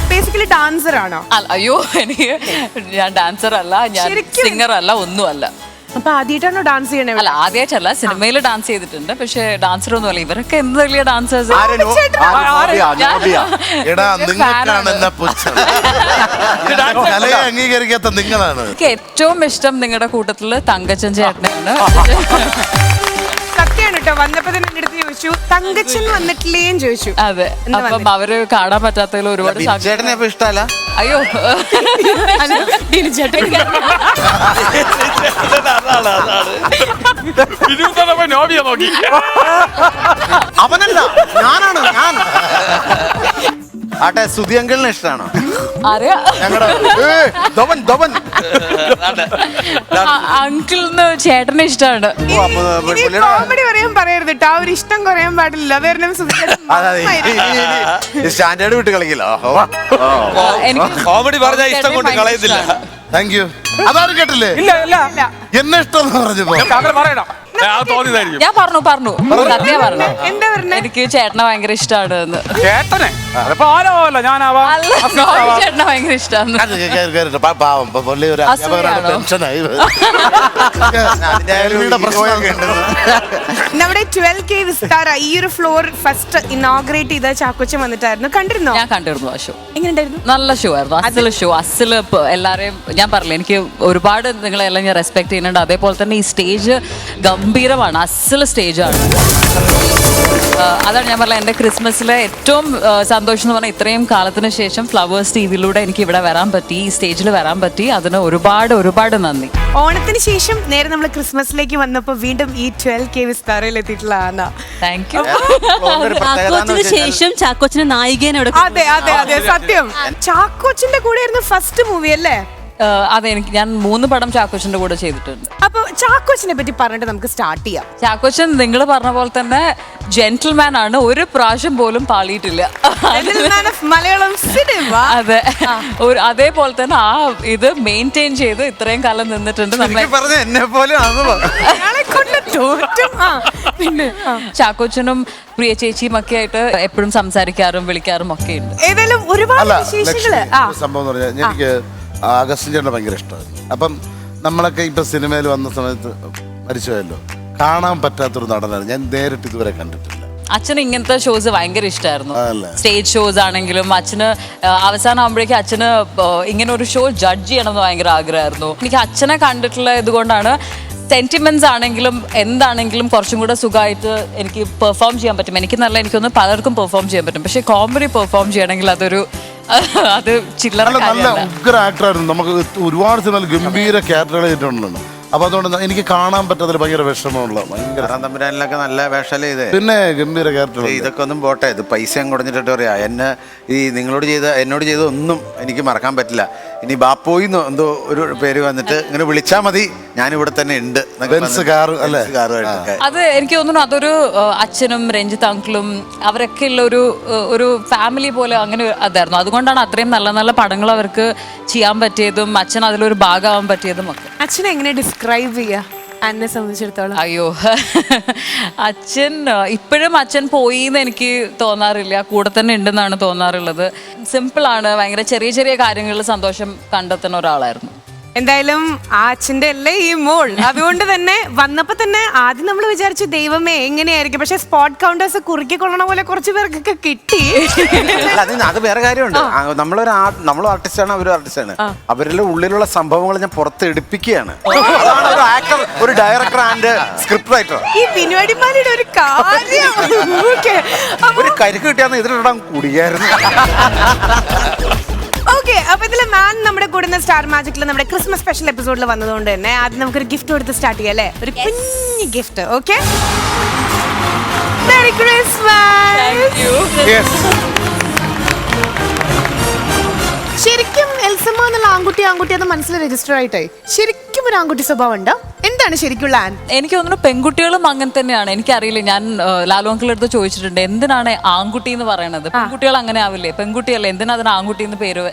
Basically dancer ആണോ? അയ്യോ, എനിക്ക് ഞാൻ ഡാൻസർ അല്ല, ഞാൻ സിംഗർ അല്ല, ഒന്നും അല്ല. അപ്പൊ ആദ്യമായിട്ടാണോ ഡാൻസ് ചെയ്യണേ? അല്ല, ആദ്യമായിട്ടല്ല, സിനിമയിൽ ഡാൻസ് ചെയ്തിട്ടുണ്ട്, പക്ഷെ ഡാൻസർ ഒന്നും അല്ല. ഇവരൊക്കെ എന്ത് വലിയ ഡാൻസേഴ്സ്. അംഗീകരിക്കാത്ത നിങ്ങളാണ്. എനിക്ക് ഏറ്റവും ഇഷ്ടം നിങ്ങളുടെ കൂട്ടത്തില് തങ്കച്ചൻ ചേട്ടനാണ്. സത്യമാണ് കേട്ടോ. വന്നപ്പോ തന്നെ എന്റെ അടുത്ത് ചോദിച്ചു തങ്കച്ചൻ വന്നിട്ടില്ലേന്ന് ചോദിച്ചു. അതെ, അപ്പം അവര് കാണാൻ പറ്റാത്തതിൽ ഒരുപാട് ചേട്ടനെ അപ്പൊ ഇഷ്ടമല്ല. അയ്യോ, നോക്കി അവനല്ല, ഞാനാണ്. ഞാൻ ആട്ടെ, സുധി അങ്കിളിനെ ഇഷ്ടമാണോ? അറിയാ, അങ്കിളിന് ചേട്ടനെ ഇഷ്ടമാണ്. കോമഡി പറയാൻ പറയരുത് കേട്ടോ. ആ ഒരു ഇഷ്ടം കുറയാൻ പാടില്ല. സ്റ്റാൻഡേർഡ് വിട്ട് കളിക്കില്ല. കോമഡി പറഞ്ഞാൽ ഇഷ്ടം കൊണ്ട് കളയത്തില്ല. Thank you. അതാണ് കേട്ടില്ലേ? ഇല്ല ഇല്ല, എന്നെ ഇഷ്ടം പറഞ്ഞപ്പോ പറയണം. ഞാൻ പറഞ്ഞു സത്യം പറഞ്ഞു. എന്താ പറഞ്ഞേ? എനിക്ക് ചേട്ടനെ ഭയങ്കര ഇഷ്ടമാണ് എന്ന്. ചേട്ടനെ അതിപ്പോ ആരാവല്ല, ഞാനാവാ. ചേട്ടനെ ഭയങ്കര ഇഷ്ടമാണ്. ടെൻഷനായി. നമ്മുടെ 12K വിസ്താര ഈ ഒരു ഫ്ലോർ ഫസ്റ്റ് ഇനോഗ്രേറ്റ് ചെയ്ത ചാക്കോച്ചൻ വന്നിട്ടായിരുന്നു. കണ്ടിരുന്നോ? ഞാൻ കണ്ടിരുന്നു ആ ഷോ. എങ്ങനെയുണ്ടായിരുന്നു? നല്ല ഷോ ആയിരുന്നു. അസല് ഷോ. അസല് എല്ലാരെയും ഞാൻ പറഞ്ഞില്ല, എനിക്ക് ഒരുപാട് നിങ്ങളെല്ലാം ഞാൻ റെസ്പെക്ട് ചെയ്യുന്നുണ്ട്. അതേപോലെ തന്നെ ഈ സ്റ്റേജ് ഗംഭീരമാണ്. അസല് സ്റ്റേജാണ്. അതാണ് ഞാൻ പറഞ്ഞത്, എൻ്റെ ക്രിസ്മസിലെ ഏറ്റവും സന്തോഷം എന്ന് പറഞ്ഞാൽ ഇത്രയും കാലത്തിന് ശേഷം ഫ്ലവേഴ്സ് ടിവിയിലൂടെ എനിക്ക് ഇവിടെ വരാൻ പറ്റി, ഈ സ്റ്റേജിൽ വരാൻ പറ്റി. അതിന് ഒരുപാട് നന്ദി. ഓണത്തിന് ശേഷം നേരെ നമ്മൾ ക്രിസ്മസിലേക്ക് വന്നപ്പോൾ വീണ്ടും ഈ 12K വിസ്താരയിൽ എത്തിയിട്ടുള്ള ആന. Thank you. ശേഷം ചാക്കോച്ചന് നായികേനോട്. അതെ അതെ അതെ, സത്യം. ചാക്കോച്ചന്റെ കൂടെ ആയിരുന്നു ഫസ്റ്റ് മൂവി അല്ലേ? അതെ, ഞാൻ 3 പടം ചാക്കോച്ചന്റെ കൂടെ ചെയ്തിട്ടുണ്ട്. അപ്പൊ ചാക്കോച്ചനെ പറ്റി പറഞ്ഞിട്ട് നമുക്ക് സ്റ്റാർട്ട് ചെയ്യാം. ചാക്കോച്ചൻ നിങ്ങൾ പറഞ്ഞ പോലെ തന്നെ ജെന്റിൽമാൻ ആണ്. ഒരു പ്രാവശ്യം പോലും പാളിയിട്ടില്ല. മലയാളം സിനിമ. അതെ, അതേപോലെ തന്നെ ആ ഇത് മെയിൻറ്റെയിൻ ചെയ്ത് ഇത്രയും കാലം നിന്നിട്ടുണ്ട്. പറഞ്ഞ എന്നെ പോലെ പിന്നെ ചാക്കോച്ചനും പ്രിയ ചേച്ചിയും ഒക്കെ ആയിട്ട് എപ്പോഴും സംസാരിക്കാറും വിളിക്കാറും ഒക്കെ ഉണ്ട്. ഏതായാലും ഒരുപാട് വിശേഷങ്ങള്. സംഭവം എന്ന് പറഞ്ഞാൽ എനിക്ക് അഗസ്റ്റിൻ ചേട്ടനെ ഭയങ്കര ഇഷ്ടമായിരുന്നു. അപ്പം നമ്മളൊക്കെ ഇപ്പൊ സിനിമയിൽ വന്ന സമയത്ത് മരിച്ചുപോയല്ലോ, കാണാൻ പറ്റാത്തൊരു നടനാണ്. ഞാൻ നേരിട്ട് ഇതുവരെ കണ്ടിട്ടില്ല. അച്ഛന് ഇങ്ങനത്തെ ഷോസ് ഭയങ്കര ഇഷ്ടമായിരുന്നു. സ്റ്റേജ് ഷോസ് ആണെങ്കിലും അച്ഛന് അവസാനം ആകുമ്പോഴേക്കും അച്ഛന് ഇങ്ങനെ ഒരു ഷോ ജഡ്ജ് ചെയ്യണമെന്ന് ഭയങ്കര ആഗ്രഹമായിരുന്നു. എനിക്ക് അച്ഛനെ കണ്ടിട്ടുള്ള ഇതുകൊണ്ടാണ് സെന്റിമെന്റ്സ് ആണെങ്കിലും എന്താണെങ്കിലും കുറച്ചും കൂടെ സുഖമായിട്ട് എനിക്ക് പെർഫോം ചെയ്യാൻ പറ്റും. എനിക്കൊന്ന് പലർക്കും പെർഫോം ചെയ്യാൻ പറ്റും. പക്ഷെ കോമഡി പെർഫോം ചെയ്യണമെങ്കിൽ അത് ചില്ലറ നല്ല ഉഗ്ര ആക്ടറായിരുന്നു. നമുക്ക് ഒരുപാട് സിനിമയിൽ ഗംഭീര ക്യാരക്ടറുകൾ ചെയ്തിട്ടുണ്ടല്ലോ. അപ്പൊ അതുകൊണ്ട് എനിക്ക് കാണാൻ പറ്റാത്തൊരു ഭയങ്കര വിഷമമുള്ള തമ്പുരാനിലൊക്കെ നല്ല വേഷമല്ലേ ഇത്. പിന്നെ ഗംഭീര ക്യാരക്ടർ. ഇതൊക്കെ ഒന്നും പോട്ടെ, ഇത് പൈസയും കൊടുത്തിട്ട് പറയാ. എന്നോട് ചെയ്ത ഒന്നും എനിക്ക് മറക്കാൻ പറ്റില്ല. ഇനി ബാപ്പോയി എന്തോ ഒരു പേര് വന്നിട്ട് ഇങ്ങനെ വിളിച്ചാൽ മതി, ഞാനിവിടെ തന്നെ ഉണ്ട്. അത് എനിക്ക് തോന്നുന്നു അതൊരു അച്ഛനും രഞ്ജിത്ത് അങ്കിളും അവരൊക്കെ ഉള്ള ഒരു ഫാമിലി പോലെ അങ്ങനെ അതായിരുന്നു. അതുകൊണ്ടാണ് അത്രയും നല്ല നല്ല പടങ്ങൾ അവർക്ക് ചെയ്യാൻ പറ്റിയതും അച്ഛൻ അതിലൊരു ഭാഗമാവാൻ പറ്റിയതും ഒക്കെ. അച്ഛനെ എങ്ങനെ ഡിസ്ക്രൈബ് ചെയ്യാ എന്നെ സംബന്ധിച്ചിടത്തോളം? അയ്യോ, ഇപ്പോഴും അച്ഛൻ പോയി എന്ന് എനിക്ക് തോന്നാറില്ല, കൂടെ തന്നെ ഉണ്ടെന്നാണ് തോന്നാറുള്ളത്. സിമ്പിളാണ്, ഭയങ്കര ചെറിയ ചെറിയ കാര്യങ്ങളിൽ സന്തോഷം കണ്ടെത്തുന്ന ഒരാളായിരുന്നു. എന്തായാലും ആ അച്ഛന്റെ അല്ലേ ഈ മോൾ, അതുകൊണ്ട് തന്നെ വന്നപ്പോ തന്നെ ആദ്യം നമ്മൾ വിചാരിച്ചു ദൈവമേ എങ്ങനെയായിരിക്കും, പക്ഷെ സ്പോട്ട് കൗണ്ടേഴ്സ് കുറുക്കിക്കൊള്ളണ പോലെ കുറച്ച് പേർക്കൊക്കെ കിട്ടി. അത് വേറെ കാര്യമുണ്ട്. നമ്മളും ആർട്ടിസ്റ്റാണ്, അവരും ആർട്ടിസ്റ്റാണ്. അവരുടെ ഉള്ളിലുള്ള സംഭവങ്ങൾ ഞാൻ പുറത്ത് എടുപ്പിക്കുകയാണ്. അതാണ് ഒരു ആക്ടർ, ഒരു ഡയറക്ടർ ആൻഡ് സ്ക്രിപ്റ്റ് റൈറ്റർ. ഈ പിന്നുവാടിമാരുടെ ഒരു കാര്യം. Okay. ഒരു കരിക്ക് കിട്ടിയാന്ന് ഇതിലിടാൻ കൂടിയായിരുന്നു. ഓക്കെ, അപ്പൊ ഇതില് മാൻ നമ്മുടെ കൂടുന്ന സ്റ്റാർ മാജിക്കിൽ നമ്മുടെ ക്രിസ്മസ് സ്പെഷ്യൽ എപ്പിസോഡിൽ വന്നതുകൊണ്ട് തന്നെ ആദ്യം നമുക്കൊരു ഗിഫ്റ്റ് കൊടുത്ത് സ്റ്റാർട്ട് ചെയ്യാം അല്ലേ? ഒരു കുഞ്ഞു ഗിഫ്റ്റ്. Okay, merry Christmas. ശരിക്കും എൽസമ്മ എന്നുള്ള ആൺകുട്ടി അത് മനസ്സിൽ രജിസ്റ്റർ ആയിട്ടായി. ശരിക്കും ഒരു ആൺകുട്ടി സ്വഭാവം ഉണ്ടോ? എന്താണ് ശരിക്കുള്ള ആൻ? എനിക്ക് തോന്നുന്നു പെൺകുട്ടികളും അങ്ങനെ തന്നെയാണ്. എനിക്കറിയില്ല, ഞാൻ ലാലു അങ്കിളുടെ അടുത്ത് ചോദിച്ചിട്ടുണ്ട് എന്തിനാണ് ആൺകുട്ടി എന്ന് പറയണത്. പെൺകുട്ടികൾ അങ്ങനെ ആവില്ലേ? പെൺകുട്ടിയല്ലേ, എന്തിനാ അതിന് ആൺകുട്ടി എന്ന്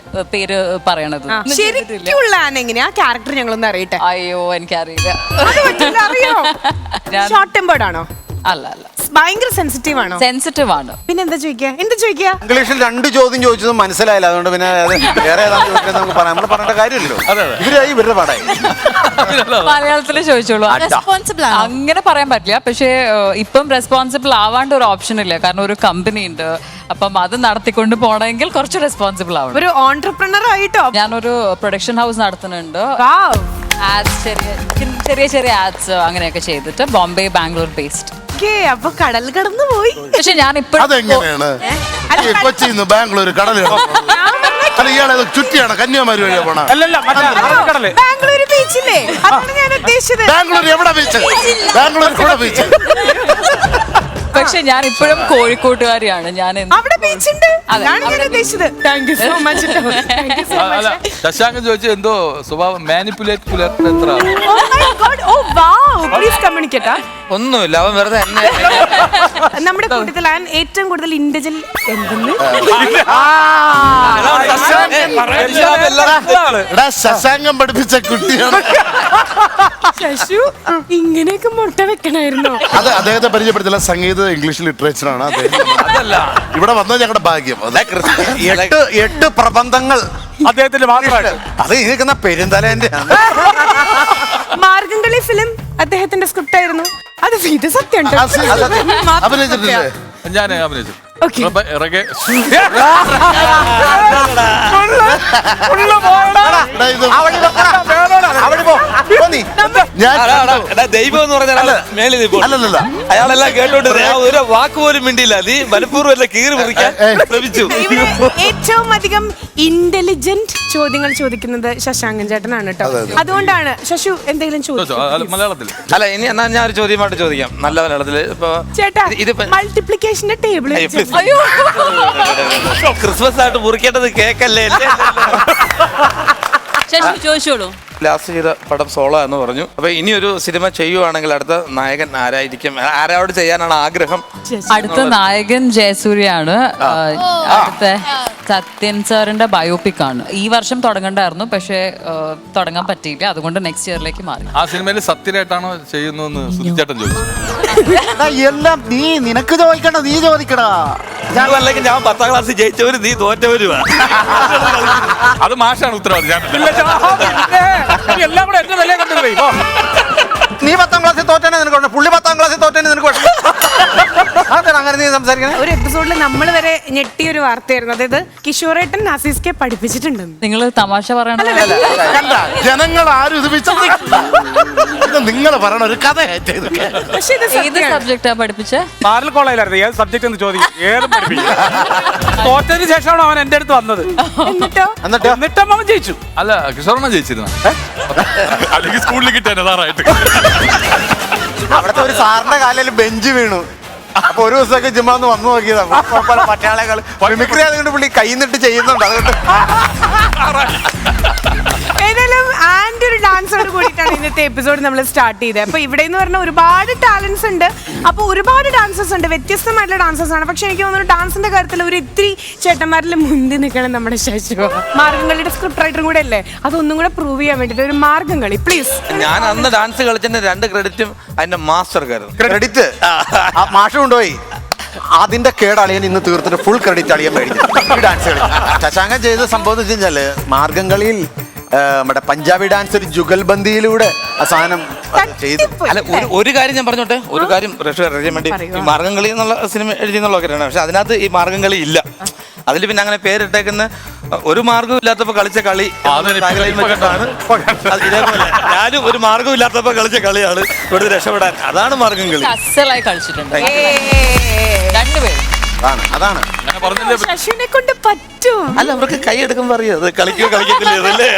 പേര് പറയണത്? ശരിക്കുള്ള ആൻ എങ്ങനെയാ ക്യാരക്ടർ ഞങ്ങളൊന്ന് അറിയട്ടെ. അയ്യോ എനിക്കറിയില്ല. ഷോർട്ട് ടെമ്പേർഡ് ആണോ? അല്ല അല്ല, ഭയങ്കര സെൻസിറ്റീവ് ആണോ? സെൻസിറ്റീവ് ആണ്. പിന്നെ എന്താ ചോദിക്കുക? ഇംഗ്ലീഷിൽ 2 ചോദ്യം ചോദിച്ചതും മനസ്സിലായില്ല. അതുകൊണ്ട് പിന്നെ അത് വേറെ ഏതാണ് ചോദിക്കുന്നത് നമുക്ക് പറയാം. നമ്മൾ പറയേണ്ട കാര്യമില്ലല്ലോ. ഇവരുടെ പാടായി. മലയാളത്തില് ചോദിച്ചോളൂ. റെസ്പോൺസിബിൾ ആണ്. അങ്ങനെ പറയാൻ പറ്റില്ല, പക്ഷേ ഇപ്പം റെസ്പോൺസിബിൾ ആവാണ്ട് ഒരു ഓപ്ഷൻ ഇല്ല. കാരണം ഒരു കമ്പനി ഉണ്ട്, അപ്പം അത് നടത്തിക്കൊണ്ട് പോകണമെങ്കിൽ കുറച്ച് റെസ്പോൺസിബിൾ ആവണം. ഒരു ഓൺട്രപ്രണർ ആയിട്ടോ? ഞാനൊരു പ്രൊഡക്ഷൻ ഹൗസ് നടത്തുന്നുണ്ട്. ആഡ്സ്, ചെറിയ ചെറിയ ആഡ്സ് അങ്ങനെയൊക്കെ ചെയ്തിട്ട് ബോംബെ, ബാംഗ്ലൂർ ബേസ്ഡ്. അപ്പൊ കടൽ കടന്നു പോയി. പക്ഷെ ഞാൻ അതെങ്ങനെയാണ് കൊച്ചിന്ന് ബാംഗ്ലൂർ കടൽ ഇയാളെ ചുറ്റിയാണ് കന്യാകുമാരി വഴിയാ പോണ? ബാംഗ്ലൂർ ബീച്ചില്ലേ? അതാണ് ഞാൻ ഉദ്ദേശിച്ചത്. ബാംഗ്ലൂർ എവിടെ ബീച്ച്? ബാംഗ്ലൂർ എവിടെ ബീച്ച്? പക്ഷെ ഞാൻ ഇപ്പോഴും കോഴിക്കോട്ടുകാരിയാണ്. ഞാൻ അവിടെ ബീച്ചുണ്ട്. അതാണ് ഞാൻ ഉദ്ദേശിച്ചത്. Thank you so much. Shashankan ചോദിച്ചു എന്തോ സ്വഭാവം മാനിപ്പുലേറ്റ് പുലർത്തുന്ന എത്ര? ഒന്നുമില്ല, അവൻ വെറുതെ എന്നെ. നമ്മുടെ കൂട്ടത്തിൽ ഏറ്റവും കൂടുതൽ ഇന്റലിജന്റ് എന്തെന്ന് ശശാങ്കം പഠിപ്പിച്ച കുട്ടിയാണ്. ശശു ഇങ്ങനെയൊക്കെ മുട്ട വെക്കണായിരുന്നോ? അത് അദ്ദേഹത്തെ പരിചയപ്പെടുത്തില്ല. സംഗീത ഇംഗ്ലീഷ് ലിറ്ററേച്ചറാണ് അദ്ദേഹം. ഇവിടെ വന്നത് ഞങ്ങളുടെ ഭാഗ്യം. 8 പ്രബന്ധങ്ങൾ അദ്ദേഹത്തിന്റെ മാത്രമാണ്. അത് ഇരിക്കുന്ന പെരുന്തലേന്റെ മാർഗംകളി ഫിലിം അദ്ദേഹത്തിന്റെ സ്ക്രിപ്റ്റ് ആയിരുന്നു. അത് ഇത് സത്യം അഭിനയിച്ചിട്ടില്ലേ? ഞാൻ അഭിനയിച്ചു. ദൈവം എന്ന് പറഞ്ഞാൽ മേളിൽ അയാളെല്ലാം കേട്ടോണ്ട് ഒരു വാക്ക് പോലും മിണ്ടിയില്ല. നീ മനഃപൂർവ്വം എല്ലാം കീറി മുറിക്കാൻ ശ്രമിച്ചു. ഏറ്റവും അധികം ഇന്റലിജന്റ് ചോദ്യങ്ങൾ ചോദിക്കുന്നത് ശശാങ്കൻ ചേട്ടനാണ് കേട്ടോ. അതുകൊണ്ടാണ് ശശു എന്തെങ്കിലും ചോദിച്ചു മലയാളത്തിൽ. അല്ല, ഇനി എന്നാ ഞാൻ ഒരു ചോദ്യമായിട്ട് ചോദിക്കാം. നല്ല മലയാളത്തില്. ഇപ്പൊ ചേട്ടാ, മൾട്ടിപ്ലിക്കേഷന്റെ ടേബിൾ ക്രിസ്മസ് ആയിട്ട് മുറിക്കേണ്ടത് കേക്കല്ലേ? ചോദിച്ചോളൂ. ലാസ്റ്റ് ചെയ്ത പടം സോളോ എന്ന് പറഞ്ഞു. അപ്പൊ ഇനി ഒരു സിനിമ ചെയ്യുവാണെങ്കിൽ അടുത്ത നായകൻ ആരായിരിക്കും? ആരോട് ചെയ്യാനാണ് ആഗ്രഹം? അടുത്ത നായകൻ ജയസൂര്യയാണ്. അടുത്ത സത്യൻ സാറിന്റെ ബയോപിക് ആണ്. ഈ വർഷം തുടങ്ങണ്ടായിരുന്നു, പക്ഷെ തുടങ്ങാൻ പറ്റിയില്ല. അതുകൊണ്ട് നെക്സ്റ്റ് ഇയറിലേക്ക് മാറി. ആ സിനിമയിൽ സത്യനായിട്ടാണോ ചെയ്യുന്നതെന്ന് സുധിച്ചേട്ടൻ ചോദിച്ചു. എല്ലാം നീ നിനക്ക് ചോദിക്കണ്ട, നീ ചോദിക്കടാ. അല്ലെങ്കിൽ ഞാൻ 10ാം ക്ലാസ് ജയിച്ചവര്, നീ തോറ്റവരുമാണ്. അത് മാഷാണ് ഉത്തരവാദി. എല്ലാം കൂടെ എന്റെ വില കണ്ടു. നീ 10ാം ക്ലാസ്സിൽ തോറ്റാനെ നിനക്ക്, പുള്ളി 10ാം ക്ലാസ്സിൽ തോറ്റാനെ നിനക്ക് അങ്ങനെ നീ സംസാരിക്കണേ. ഒരു എപ്പിസോഡിൽ നമ്മൾ വരെ ഞെട്ടിയ ഒരു വാർത്തയായിരുന്നു. അതായത് കിഷോറേട്ടൻ നാസീസ്ക്കെ പഠിപ്പിച്ചിട്ടുണ്ടെന്ന്. നിങ്ങൾ തമാശ പറയണ ജനങ്ങൾ ആരും ഇത് നിങ്ങൾ പറയണ ഒരു കഥ. പക്ഷെ ഇത് ഏത് സബ്ജക്റ്റാ പഠിപ്പിച്ച? പാരൽ കോളേജിലായിരുന്നു. ഏത് സബ്ജക്ട് എന്ന് ചോദിക്കും. ഏതും പഠിപ്പിക്കും. തോറ്റതിന് ശേഷമാണ് അവൻ എന്റെ അടുത്ത് വന്നത്. എന്നിട്ടും അവൻ ജയിച്ചു. അല്ല, കിഷോറണ്ണ ജയിച്ചിരുന്ന അല്ലെങ്കിൽ സ്കൂളിൽ കിട്ടാൻ സാറായിട്ട്. അവിടുത്തെ ഒരു സാറിന്റെ കാലിൽ ബെഞ്ച് വീണു. അപ്പൊ ഒരു ദിവസമൊക്കെ ചുമ്മാ ഒന്ന് വന്നു നോക്കിയതാണ്. പട്ടാളകൾ മിമിക്രി അതുകൊണ്ട് പുള്ളി കൈന്നിട്ട് ചെയ്യുന്നുണ്ട്. അതുകൊണ്ട് ഏതായാലും ആൻഡ് ഒരു ഡാൻസോട് കൂടിയിട്ടാണ് ഇന്നത്തെ എപ്പിസോഡ് നമ്മൾ സ്റ്റാർട്ട് ചെയ്തത്. അപ്പൊ ഇവിടെ എന്ന് പറഞ്ഞാൽ ഒരുപാട് ടാലൻസ് ഉണ്ട്. അപ്പൊ ഒരുപാട് ഡാൻസേഴ്സ് ഉണ്ട്, വ്യത്യസ്തമായിട്ടുള്ള ഡാൻസേഴ്സ് ആണ്. പക്ഷെ എനിക്ക് തോന്നുന്നു ഡാൻസിന്റെ കാര്യത്തിൽ ഒരു ഇത്തിരി ചേട്ടന്മാരിൽ മുന്തി നിൽക്കണം നമ്മുടെ ശശു. മാർഗംകളിയുടെ സ്ക്രിപ്റ്റ് റൈറ്ററും കൂടെ അല്ലേ, അതൊന്നും കൂടെ പ്രൂവ് ചെയ്യാൻ വേണ്ടിട്ട് ഒരു മാർഗംകളി പ്ലീസ്. ഞാൻ അന്ന് ഡാൻസ് കളിച്ചതിന്റെ 2 ക്രെഡിറ്റും അതിന്റെ മാസ്റ്റർക്കായിരുന്നു. ക്രെഡിറ്റ് മാഷ് കൊണ്ടുപോയി. അതിന്റെ കേടളിയൻ ഇന്ന് തീർത്തിട്ട് ഫുൾ ക്രെഡിറ്റ് അളിയൻ മേടിക്കും. ഡാൻസ് കളി ശശാങ്കൻ ചെയ്ത സംഭവം എന്ന് വെച്ച് കഴിഞ്ഞാല് മാർഗംകളിയിൽ നമ്മുടെ പഞ്ചാബി ഡാൻസ് ഒരു ജുഗൽബന്ദിയിലൂടെ ആ സാധനം ചെയ്തു. അല്ല ഒരു കാര്യം ഞാൻ പറഞ്ഞോട്ടെ, ഒരു കാര്യം പ്രേക്ഷകർ അറിയാൻ വേണ്ടി. ഈ മാർഗംകളി എന്നുള്ള സിനിമ എഴുതിയെന്നുള്ളതൊക്കെയാണ്, പക്ഷെ അതിനകത്ത് ഈ മാർഗംകളി ഇല്ല. അതിൽ പിന്നെ അങ്ങനെ പേരിട്ടേക്കുന്ന ഒരു മാർഗവും ഇല്ലാത്തപ്പോ കളിച്ച കളി ഇതേപോലെ ഞാനും ഒരു മാർഗവും ഇല്ലാത്തപ്പോ കളിച്ച കളിയാണ് ഇവിടുത്തെ രക്ഷപ്പെടാൻ. അതാണ് മാർഗംകളി. അസലായി കളിച്ചിട്ടുണ്ട് രണ്ടുപേരും. അതാണ് ഞാൻ പറഞ്ഞില്ലേ, ശശിനെ കൊണ്ട് പറ്റും. അല്ല അവർക്ക് കൈ എടുക്കുമ്പോ അറിയോ അത് കളിക്കോ കളിക്കത്തില്ലേ അതല്ലേ.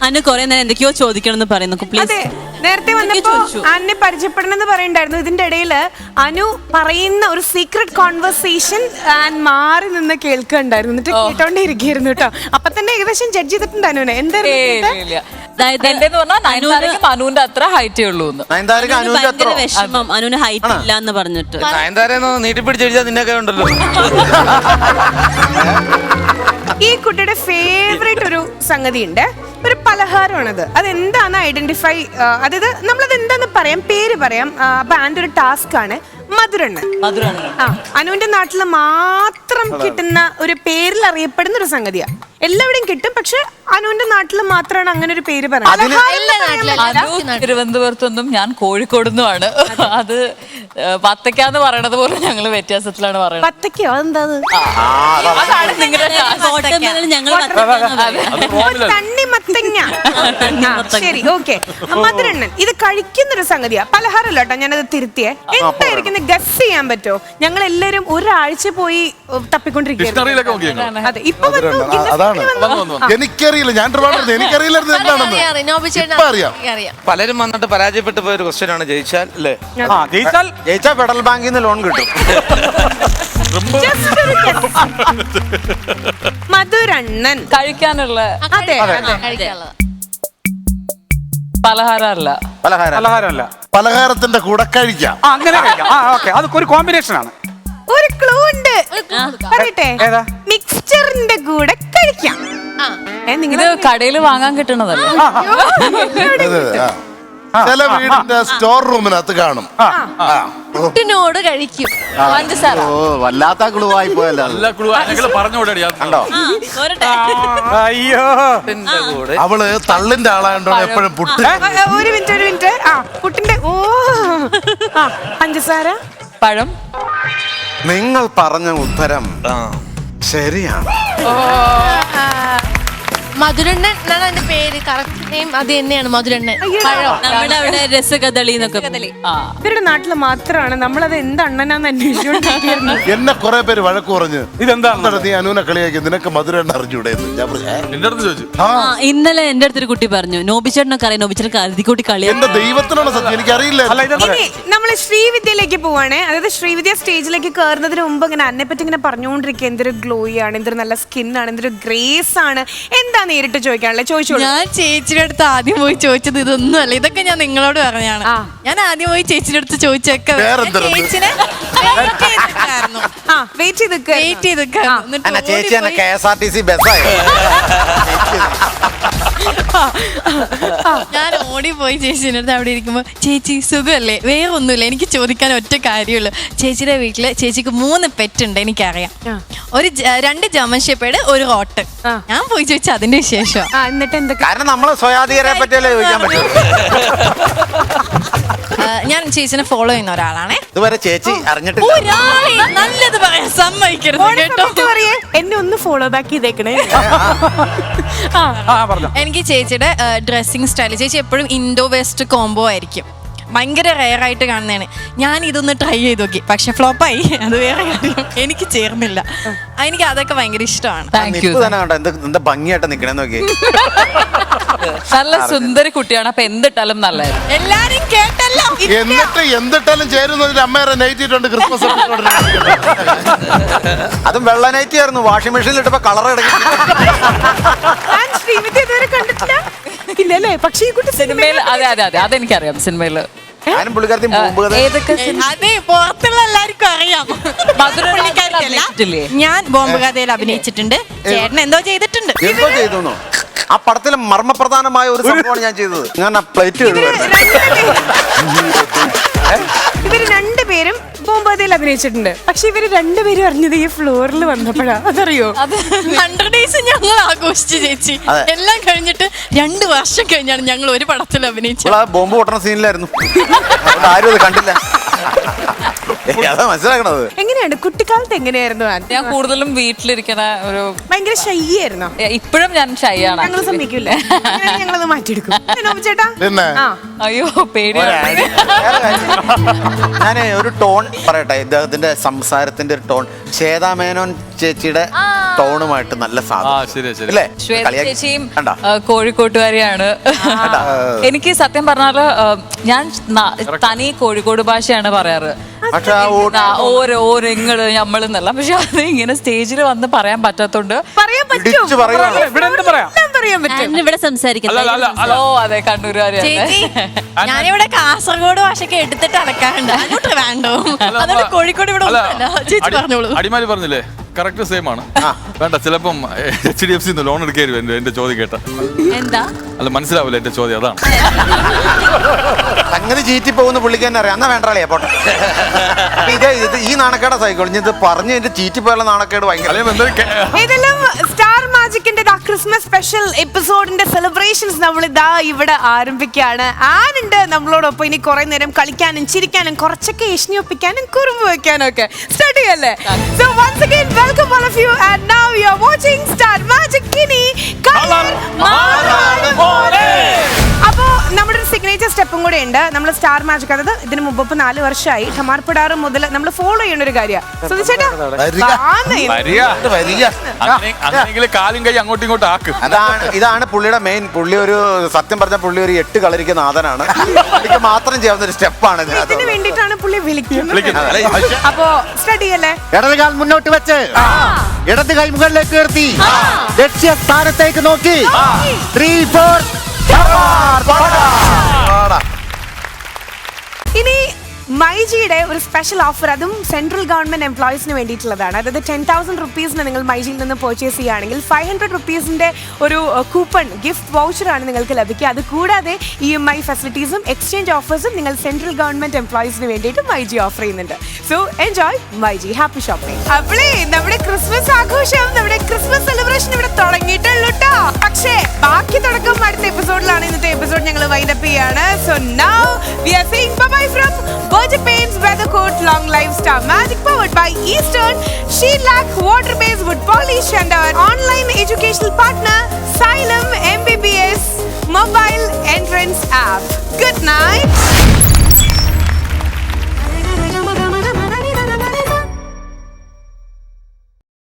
അനു കൊറേ നേരം എന്തൊക്കെയോ ചോദിക്കണം പറയുന്നു. അതെ, നേരത്തെ വന്നപ്പോ അന്നെ പരിചയപ്പെടണം എന്ന് പറയണ്ടായിരുന്നു. ഇതിന്റെ ഇടയിൽ അനു പറയുന്ന ഒരു സീക്രട്ട് കോൺവെർസേഷൻ മാറി നിന്ന് കേൾക്കണ്ടായിരുന്നു. എന്നിട്ട് കേട്ടോണ്ടേ ഇരിക്കുന്നു കേട്ടോ. അപ്പൊ തന്നെ ഏകദേശം ജഡ്ജ് ചെയ്തിട്ടുണ്ട് അനുവിനെ. എന്തായിരുന്നു അനുവിന്റെ അത്ര ഹൈറ്റേ ഉള്ളൂ. ഭയങ്കര വിഷമം അനുവിന് ഹൈറ്റ് ഇല്ല എന്ന് പറഞ്ഞിട്ട്. നയൻതാരന്ന് നീട്ടിപ്പിടിച്ചെഴുതിയാൽ നിന്നൊക്കെ ഉണ്ടല്ലോ. ഈ കുട്ടിയുടെ ഫേവറേറ്റ് ഒരു സംഗതി ഉണ്ട്, ഒരു പലഹാരമാണത്. അതെന്താന്ന് ഐഡന്റിഫൈ, അതായത് നമ്മളത് എന്താന്ന് പറയാം, പേര് പറയാം. അപ്പൊ അതിന്റെ ഒരു ടാസ്ക് ആണ് മധുരണ്ണൻ. അനുവിന്റെ നാട്ടിൽ മാത്രം കിട്ടുന്ന ഒരു പേരിൽ അറിയപ്പെടുന്ന ഒരു സംഗതിയാ. എല്ലാവിടെയും കിട്ടും, പക്ഷെ അനുവിന്റെ നാട്ടിൽ മാത്രമാണ് അങ്ങനെ ഒരു പേര് പറയുന്നത്. തിരുവനന്തപുരത്തൊന്നും ഞാൻ കോഴിക്കോടുന്നുമാണ്. അത് പത്തക്കാന്ന് പറയണത് പോലെ ഞങ്ങള് വ്യത്യാസത്തിലാണ് പറയുന്നത്. പത്തക്കോ? അതെന്താ? അതാണ് നിങ്ങളുടെ തണ്ണിമത്തങ്ങ. ശരി, ഓക്കെ. മധുരണ്ണൻ ഇത് കഴിക്കുന്നൊരു സംഗതിയാ, പലഹാരമല്ല കേട്ടോ. ഞാനത് തിരുത്തിയേ. എന്തായിരിക്കും ഗസ് ചെയ്യാൻ പറ്റുമോ? ഞങ്ങൾ എല്ലാരും ഒരാഴ്ച പോയി തപ്പിക്കൊണ്ടിരിക്കുകയാണ്. അതെ, ഇപ്പൊ എനിക്കറിയില്ല, ഞാൻ എനിക്കറിയില്ലായിരുന്നു എന്താണെന്ന്. അറിയാം. പലരും വന്നിട്ട് പരാജയപ്പെട്ടു പോയ ഒരു ക്വസ്റ്റ്യൻ ആണ് ജയിച്ചാൽ അല്ലേ? ജയിച്ചാൽ ഫെഡറൽ ബാങ്കിൽ നിന്ന് ലോൺ കിട്ടും. മധുരണ്ണൻ കഴിക്കാനുള്ള പലഹാരമല്ല. പലഹാരമല്ല, പലഹാരത്തിന്റെ കൂടെ കഴിക്കാം. അങ്ങനെ കഴിക്കാം. അത് ഒരു കോമ്പിനേഷൻ ആണ്. ഒരു ക്ലൂ ഉണ്ട്, പറയട്ടെ. മിക്സ്ചറിന്റെ കൂടെ കഴിക്കാം. ഇത് കടയിൽ വാങ്ങാൻ കിട്ടണതല്ലേ? ചില വീടിന്റെ സ്റ്റോർ റൂമിനകത്ത് കാണും. പുട്ടിനോട് കഴിക്കും. പഞ്ചസാര. വല്ലാത്ത ക്ലൂവായി പോയല്ലോ. നല്ല ക്ലൂ പറഞ്ഞുകൂടെ. കണ്ടോ? അയ്യോ, അവള് തള്ളിന്റെ ആളായതുകൊണ്ട് എപ്പോഴും പുട്ട്. ഒരു മിനിറ്റ്. പുട്ടിന്റെ പഞ്ചസാര, പഴം. നിങ്ങൾ പറഞ്ഞ ഉത്തരം ശരിയാണ്. മധുരണ്ണൻ എന്നാണ് അതിന്റെ പേര്. കറക്റ്റ് നെയിം അത് തന്നെയാണ്, മധുരണ്ണൻ. നമ്മുടെ അവിടെ രസകദളി എന്നൊക്കെ. ഇവരുടെ നാട്ടില് മാത്രമാണ് നമ്മളത് എന്ത് അണ്ണനാന്ന് അന്വേഷിച്ചോണ്ടിരിക്കുന്നു. എന്നെ കുറെ പേര് വഴക്ക് പറഞ്ഞു, ഇതെന്താ നീ അനുവിനെ കളിയാക്കി, നിനക്ക് മധുരണ്ണ അറിഞ്ഞൂടെ? എന്റെ അടുത്ത് ചോദിച്ചു. ഇന്നലെ എന്റെ അടുത്തൊരു കുട്ടി പറഞ്ഞു, നോബിച്ചേട്ടനൊക്കെ അറിയാം, നോബിച്ചേട്ടൻ കരുതിക്കൂട്ടി കളി. എന്റെ ദൈവത്തിനാണ് സത്യം, എനിക്കറിയില്ല. ഇനി നമ്മള് ശ്രീവിദ്യയിലേക്ക് പോവാണ്. അതായത് ശ്രീവിദ്യ സ്റ്റേജിലേക്ക് കയറുന്നതിന് മുമ്പ് ഇങ്ങനെ അന്നെ പറ്റി ഇങ്ങനെ പറഞ്ഞുകൊണ്ടിരിക്കുക. എന്തൊരു ഗ്ലോയി ആണ്, എന്തൊരു നല്ല സ്കിന്നാണ്, എന്തൊരു ഗ്രേസ് ആണ്. എന്താ നേരിട്ട് ചോദിക്കാനുള്ള? ചോദിച്ചോളൂ. ഞാൻ ചേച്ചിയുടെ അടുത്ത് ആദ്യം പോയി ചോദിച്ചത് ഇതൊന്നും അല്ല, ഇതൊക്കെ ഞാൻ നിങ്ങളോട് പറഞ്ഞാണ്. ഞാൻ ആദ്യം പോയി ചേച്ചിയുടെ അടുത്ത് ചോദിച്ചൊക്കെ ചേച്ചിനെ വെയിറ്റ് ചെയ്ത് ചേച്ചി തന്നെ KSRTC ബസ്സായി. ഞാൻ ഓടിപ്പോയി ചേച്ചീൻ്റെ അടുത്ത്. അവിടെ ഇരിക്കുമ്പോ ചേച്ചി സുഖമല്ലേ? വേറെ ഒന്നുമില്ല, എനിക്ക് ചോദിക്കാൻ ഒറ്റ കാര്യമുള്ളൂ. ചേച്ചിയുടെ വീട്ടില് ചേച്ചിക്ക് 3 പെറ്റുണ്ട്, എനിക്കറിയാം. 2 ജർമ്മൻ ഷെപ്പേർഡ്, 1 റോട്ട്. ഞാൻ പോയി ചോദിച്ചു അതിന്റെ വിശേഷം. എന്നിട്ട് എന്തൊക്കെ? കാരണം നമ്മള് സ്വയാധികരെ പറ്റിയല്ലേ ചോദിക്കാൻ പറ്റും. ഞാൻ ചേച്ചിനെ ഫോളോ ചെയ്യുന്ന ഒരാളാണ്. ഇതുവരെ ചേച്ചി അറിഞ്ഞിട്ടില്ല. നല്ലത് പറയാൻ സമ്മതിക്കരുത് കേട്ടോ. എന്നെ ഒന്ന് ഫോളോ ബാക്ക് ചെയ്തേക്കണേ. എനിക്ക് ചേച്ചിയുടെ ഡ്രസ്സിങ് സ്റ്റൈൽ, ചേച്ചി എപ്പോഴും ഇൻഡോ വെസ്റ്റ് കോംബോ ആയിരിക്കും. ഭയങ്കര റെയർ ആയിട്ട് കാണുന്നതാണ്. ഞാൻ ഇതൊന്ന് ട്രൈ ചെയ്ത് നോക്കി, പക്ഷെ ഫ്ലോപ്പായി. അത് വേറെ കാര്യം, എനിക്ക് ചേർന്നില്ല. എനിക്ക് അതൊക്കെ ഭയങ്കര ഇഷ്ടമാണ്. എന്താ ഭംഗിയായിട്ട് നിക്കണേ നോക്കി. നല്ല സുന്ദരി കുട്ടിയാണ്, അപ്പൊ എന്തിട്ടാലും നല്ലതായിരുന്നു. എല്ലാരും കേട്ടല്ലോ. എന്നിട്ട് എന്തിട്ടാലും ചേരുന്നതിൽ അമ്മേറെ നൈറ്റിട്ടുണ്ട് ക്രിസ്മസ്. അതും വെള്ള നൈറ്റി ആയിരുന്നു, വാഷിംഗ് മെഷീനിൽ ഇട്ടപ്പോ കളർ ഇടയ്ക്ക്. ഇല്ലല്ലേ? പക്ഷേ ഈ കുട്ടി സിനിമയിൽ അതെ അതെനിക്കറിയാം. സിനിമയില് ഞാനും പുള്ളിക്കാരത്തി അതെ, പുറത്തുള്ള എല്ലാവർക്കും അറിയാം. ഞാൻ ബോംബ് കഥയിൽ അഭിനയിച്ചിട്ടുണ്ട്. ചേട്ടൻ എന്തോ ചെയ്തിട്ടുണ്ട്. എന്തോ ചെയ്തു? ആ പടത്തിൽ മർമ്മപ്രധാനമായ ഒരു സംഭവമാണ് ഞാൻ ചെയ്തത്. ഞാൻ ആ പ്ലേറ്റ് ഇവര് രണ്ടുപേരും ബോംബ് കഥയിൽ അഭിനയിച്ചിട്ടുണ്ട്. പക്ഷെ ഇവര് രണ്ടുപേരും അറിഞ്ഞത് ഈ ഫ്ലോറിൽ വന്നപ്പോഴാ. അതറിയോ? 100 days ഞങ്ങൾ ആഘോഷിച്ചു ചേച്ചി. എല്ലാം കഴിഞ്ഞിട്ട് 2 വർഷം കഴിഞ്ഞാണ് ഞങ്ങൾ ഒരു പടത്തിൽ അഭിനയിച്ചത്. ബോംബ് പൊട്ടണ സീനിലായിരുന്നു, ആരും അത് കണ്ടില്ല. അതാ മനസ്സിലാക്കണത്. എങ്ങനെയാണ് കുട്ടിക്കാലത്ത് എങ്ങനെയായിരുന്നു? ഞാൻ കൂടുതലും വീട്ടിലിരിക്കുന്ന ഒരു ഭയങ്കര ഷൈ ആയിരുന്നോ? ഇപ്പോഴും ഞാൻ ഷൈ ആണ്. ഞങ്ങൾ സമ്മതിക്കൂലേ? ഞങ്ങളത് മാറ്റിയെടുക്കും. ചേട്ടാ അയ്യോ പേടിയാണ്. ഞാൻ ഒരു ടോൺ പറയട്ടെ, ഇദ്ദേഹത്തിന്റെ സംസാരത്തിന്റെ ഒരു ടോൺ ശ്വേതാമേനോൻ ചേച്ചിയുടെ ടോണുമായിട്ട് നല്ല സാധനം അല്ലേ? ശ്വേത ചേച്ചിയും കോഴിക്കോട്ടുകാരിയാണ്. എനിക്ക് സത്യം പറഞ്ഞാല് ഞാൻ തനി കോഴിക്കോട് ഭാഷയാണ് പറയാറ്. ഓരോ ഇങ്ങള് ഞമ്മളെന്നല്ല. പക്ഷെ അത് ഇങ്ങനെ സ്റ്റേജിൽ വന്ന് പറയാൻ പറ്റാത്തോണ്ട് ഇവിടെ സംസാരിക്കുന്നത്. ഓ അതെ, കണ്ണൂരുകാരിയാണ്. ഞാനിവിടെ കാസർഗോഡ് ഭാഷയൊക്കെ എടുത്തിട്ട് അടക്കാറുണ്ട്. അങ്ങോട്ട് വേണ്ടോ? അതുകൊണ്ട് കോഴിക്കോട് ഇവിടെ ചേച്ചി പറഞ്ഞോളൂ. അടിമാലി പറഞ്ഞില്ലേ, കറക്റ്റ് സെയിം ആണ്. വേണ്ട, ചിലപ്പം HDFC ലോൺ എടുക്കേണ്ടി വരും എന്റെ ചോദ്യം കേട്ട. എന്താ അല്ല, മനസ്സിലാവില്ല എന്റെ ചോദ്യം, അതാണ്. സംഗതി ചീറ്റി പോകുന്ന പുള്ളിക്ക് തന്നെ അറിയാം. എന്നാ വേണ്ടേ പോട്ടെ. ഈ നാണക്കേടാ സൈക്കോളജി. ഇത് പറഞ്ഞ് എന്റെ ചീറ്റി പോയുള്ള നാണക്കേട് ഭയങ്കര. ഇതെല്ലാം സ്റ്റാർ മാജിക്കിന്റെ ക്രിസ്മസ് സ്പെഷ്യൽ എപ്പിസോഡിന്റെ സെലിബ്രേഷൻസ് നമ്മൾ ഇതാ ഇവിടെ ആരംഭിക്കുകയാണ്. ആരുണ്ട് നമ്മളോടൊപ്പം ഇനി കുറെ നേരം കളിക്കാനും ചിരിക്കാനും കുറച്ചൊക്കെ ഏഷ്ണി ഒപ്പിക്കാനും കുറുമ്പ് വെക്കാനും ഒക്കെ സ്റ്റാർട്ട് ചെയ്യല്ലേ? So once again welcome all of you and now you are watching Star Magic Kini Color Maranamore. അപ്പോ നമ്മുടെ ഒരു സിഗ്നേച്ചർ സ്റ്റെപ്പും കൂടെ ഉണ്ട്. നമ്മൾ സ്റ്റാർ മാജിക്, അതായത് ഇതിന് മുമ്പ് 4 വർഷമായി ഠമാർപ്പിടാറ് മുതൽ നമ്മൾ ഫോളോ ചെയ്യേണ്ട ഒരു കാര്യമാണ്. കാലും കൈ അങ്ങോട്ടും ഇങ്ങോട്ടും ആക്കും. ഇതാണ് പുള്ളിയുടെ മെയിൻ. പുള്ളി ഒരു സത്യം പറഞ്ഞ പുള്ളി ഒരു 8 കളരിക്ക് നാഥനാണ്. പുള്ളിക്ക് മാത്രം ചെയ്യാവുന്ന ഒരു സ്റ്റെപ്പാണ്. ഇതിന് വേണ്ടിയിട്ടാണ് പുള്ളി വിളിക്കുന്നത്. അപ്പോ സ്റ്റാർട്ട് ചെയ്യല്ലേ? ഇടത് കാൽ മുന്നോട്ട് വെച്ച് ഇടത് കൈ മുകളിലേക്ക് ഉയർത്തി ലക്ഷ്യസ്ഥാനത്തേക്ക് നോക്കി 3, 4 ഇനി മൈജിയുടെ ഒരു സ്പെഷ്യൽ ഓഫർ, അതും സെൻട്രൽ ഗവൺമെന്റ് എംപ്ലോയീസിന് വേണ്ടിയിട്ടുള്ളതാണ്. അതായത് 10,000 റുപ്പീസിന് നിങ്ങൾ മൈജിയിൽ നിന്ന് പർച്ചേസ് ചെയ്യുകയാണെങ്കിൽ 500 റുപ്പീസിന്റെ ഒരു കൂപ്പൺ ഗിഫ്റ്റ് വൗച്ചറാണ് നിങ്ങൾക്ക് ലഭിക്കുക. അത് കൂടാതെ EMI ഫെസിലിറ്റീസും എക്സ്ചേഞ്ച് ഓഫേഴ്സും നിങ്ങൾ സെൻട്രൽ ഗവൺമെന്റ് എംപ്ലോയീസിന് വേണ്ടിയിട്ട് മൈജി ഓഫർ ചെയ്യുന്നുണ്ട്. So enjoy myG, happy shopping. അപ്പോഴേ നമ്മുടെ ക്രിസ്മസ് ആഘോഷം, നമ്മുടെ ക്രിസ്മസ് സെലിബ്രേഷൻ ഇവിടെ തുടങ്ങിയിട്ടുള്ളൂ ട്ടോ. പക്ഷേ ബാക്കി തുടക്കം അടുത്ത എപ്പിസോഡിലാണ്. ഇന്നത്തെ എപ്പിസോഡ് ഞങ്ങൾ വൈൻഡ് അപ്പ് ചെയ്യാണ്. So now we are saying bye from Berger Paints Weathercoat Long Life Star Magic, powered by Eastern Shellac Water-Based Wood Polish and our online educational partner Xylem MBBS Mobile Entrance App. Good night.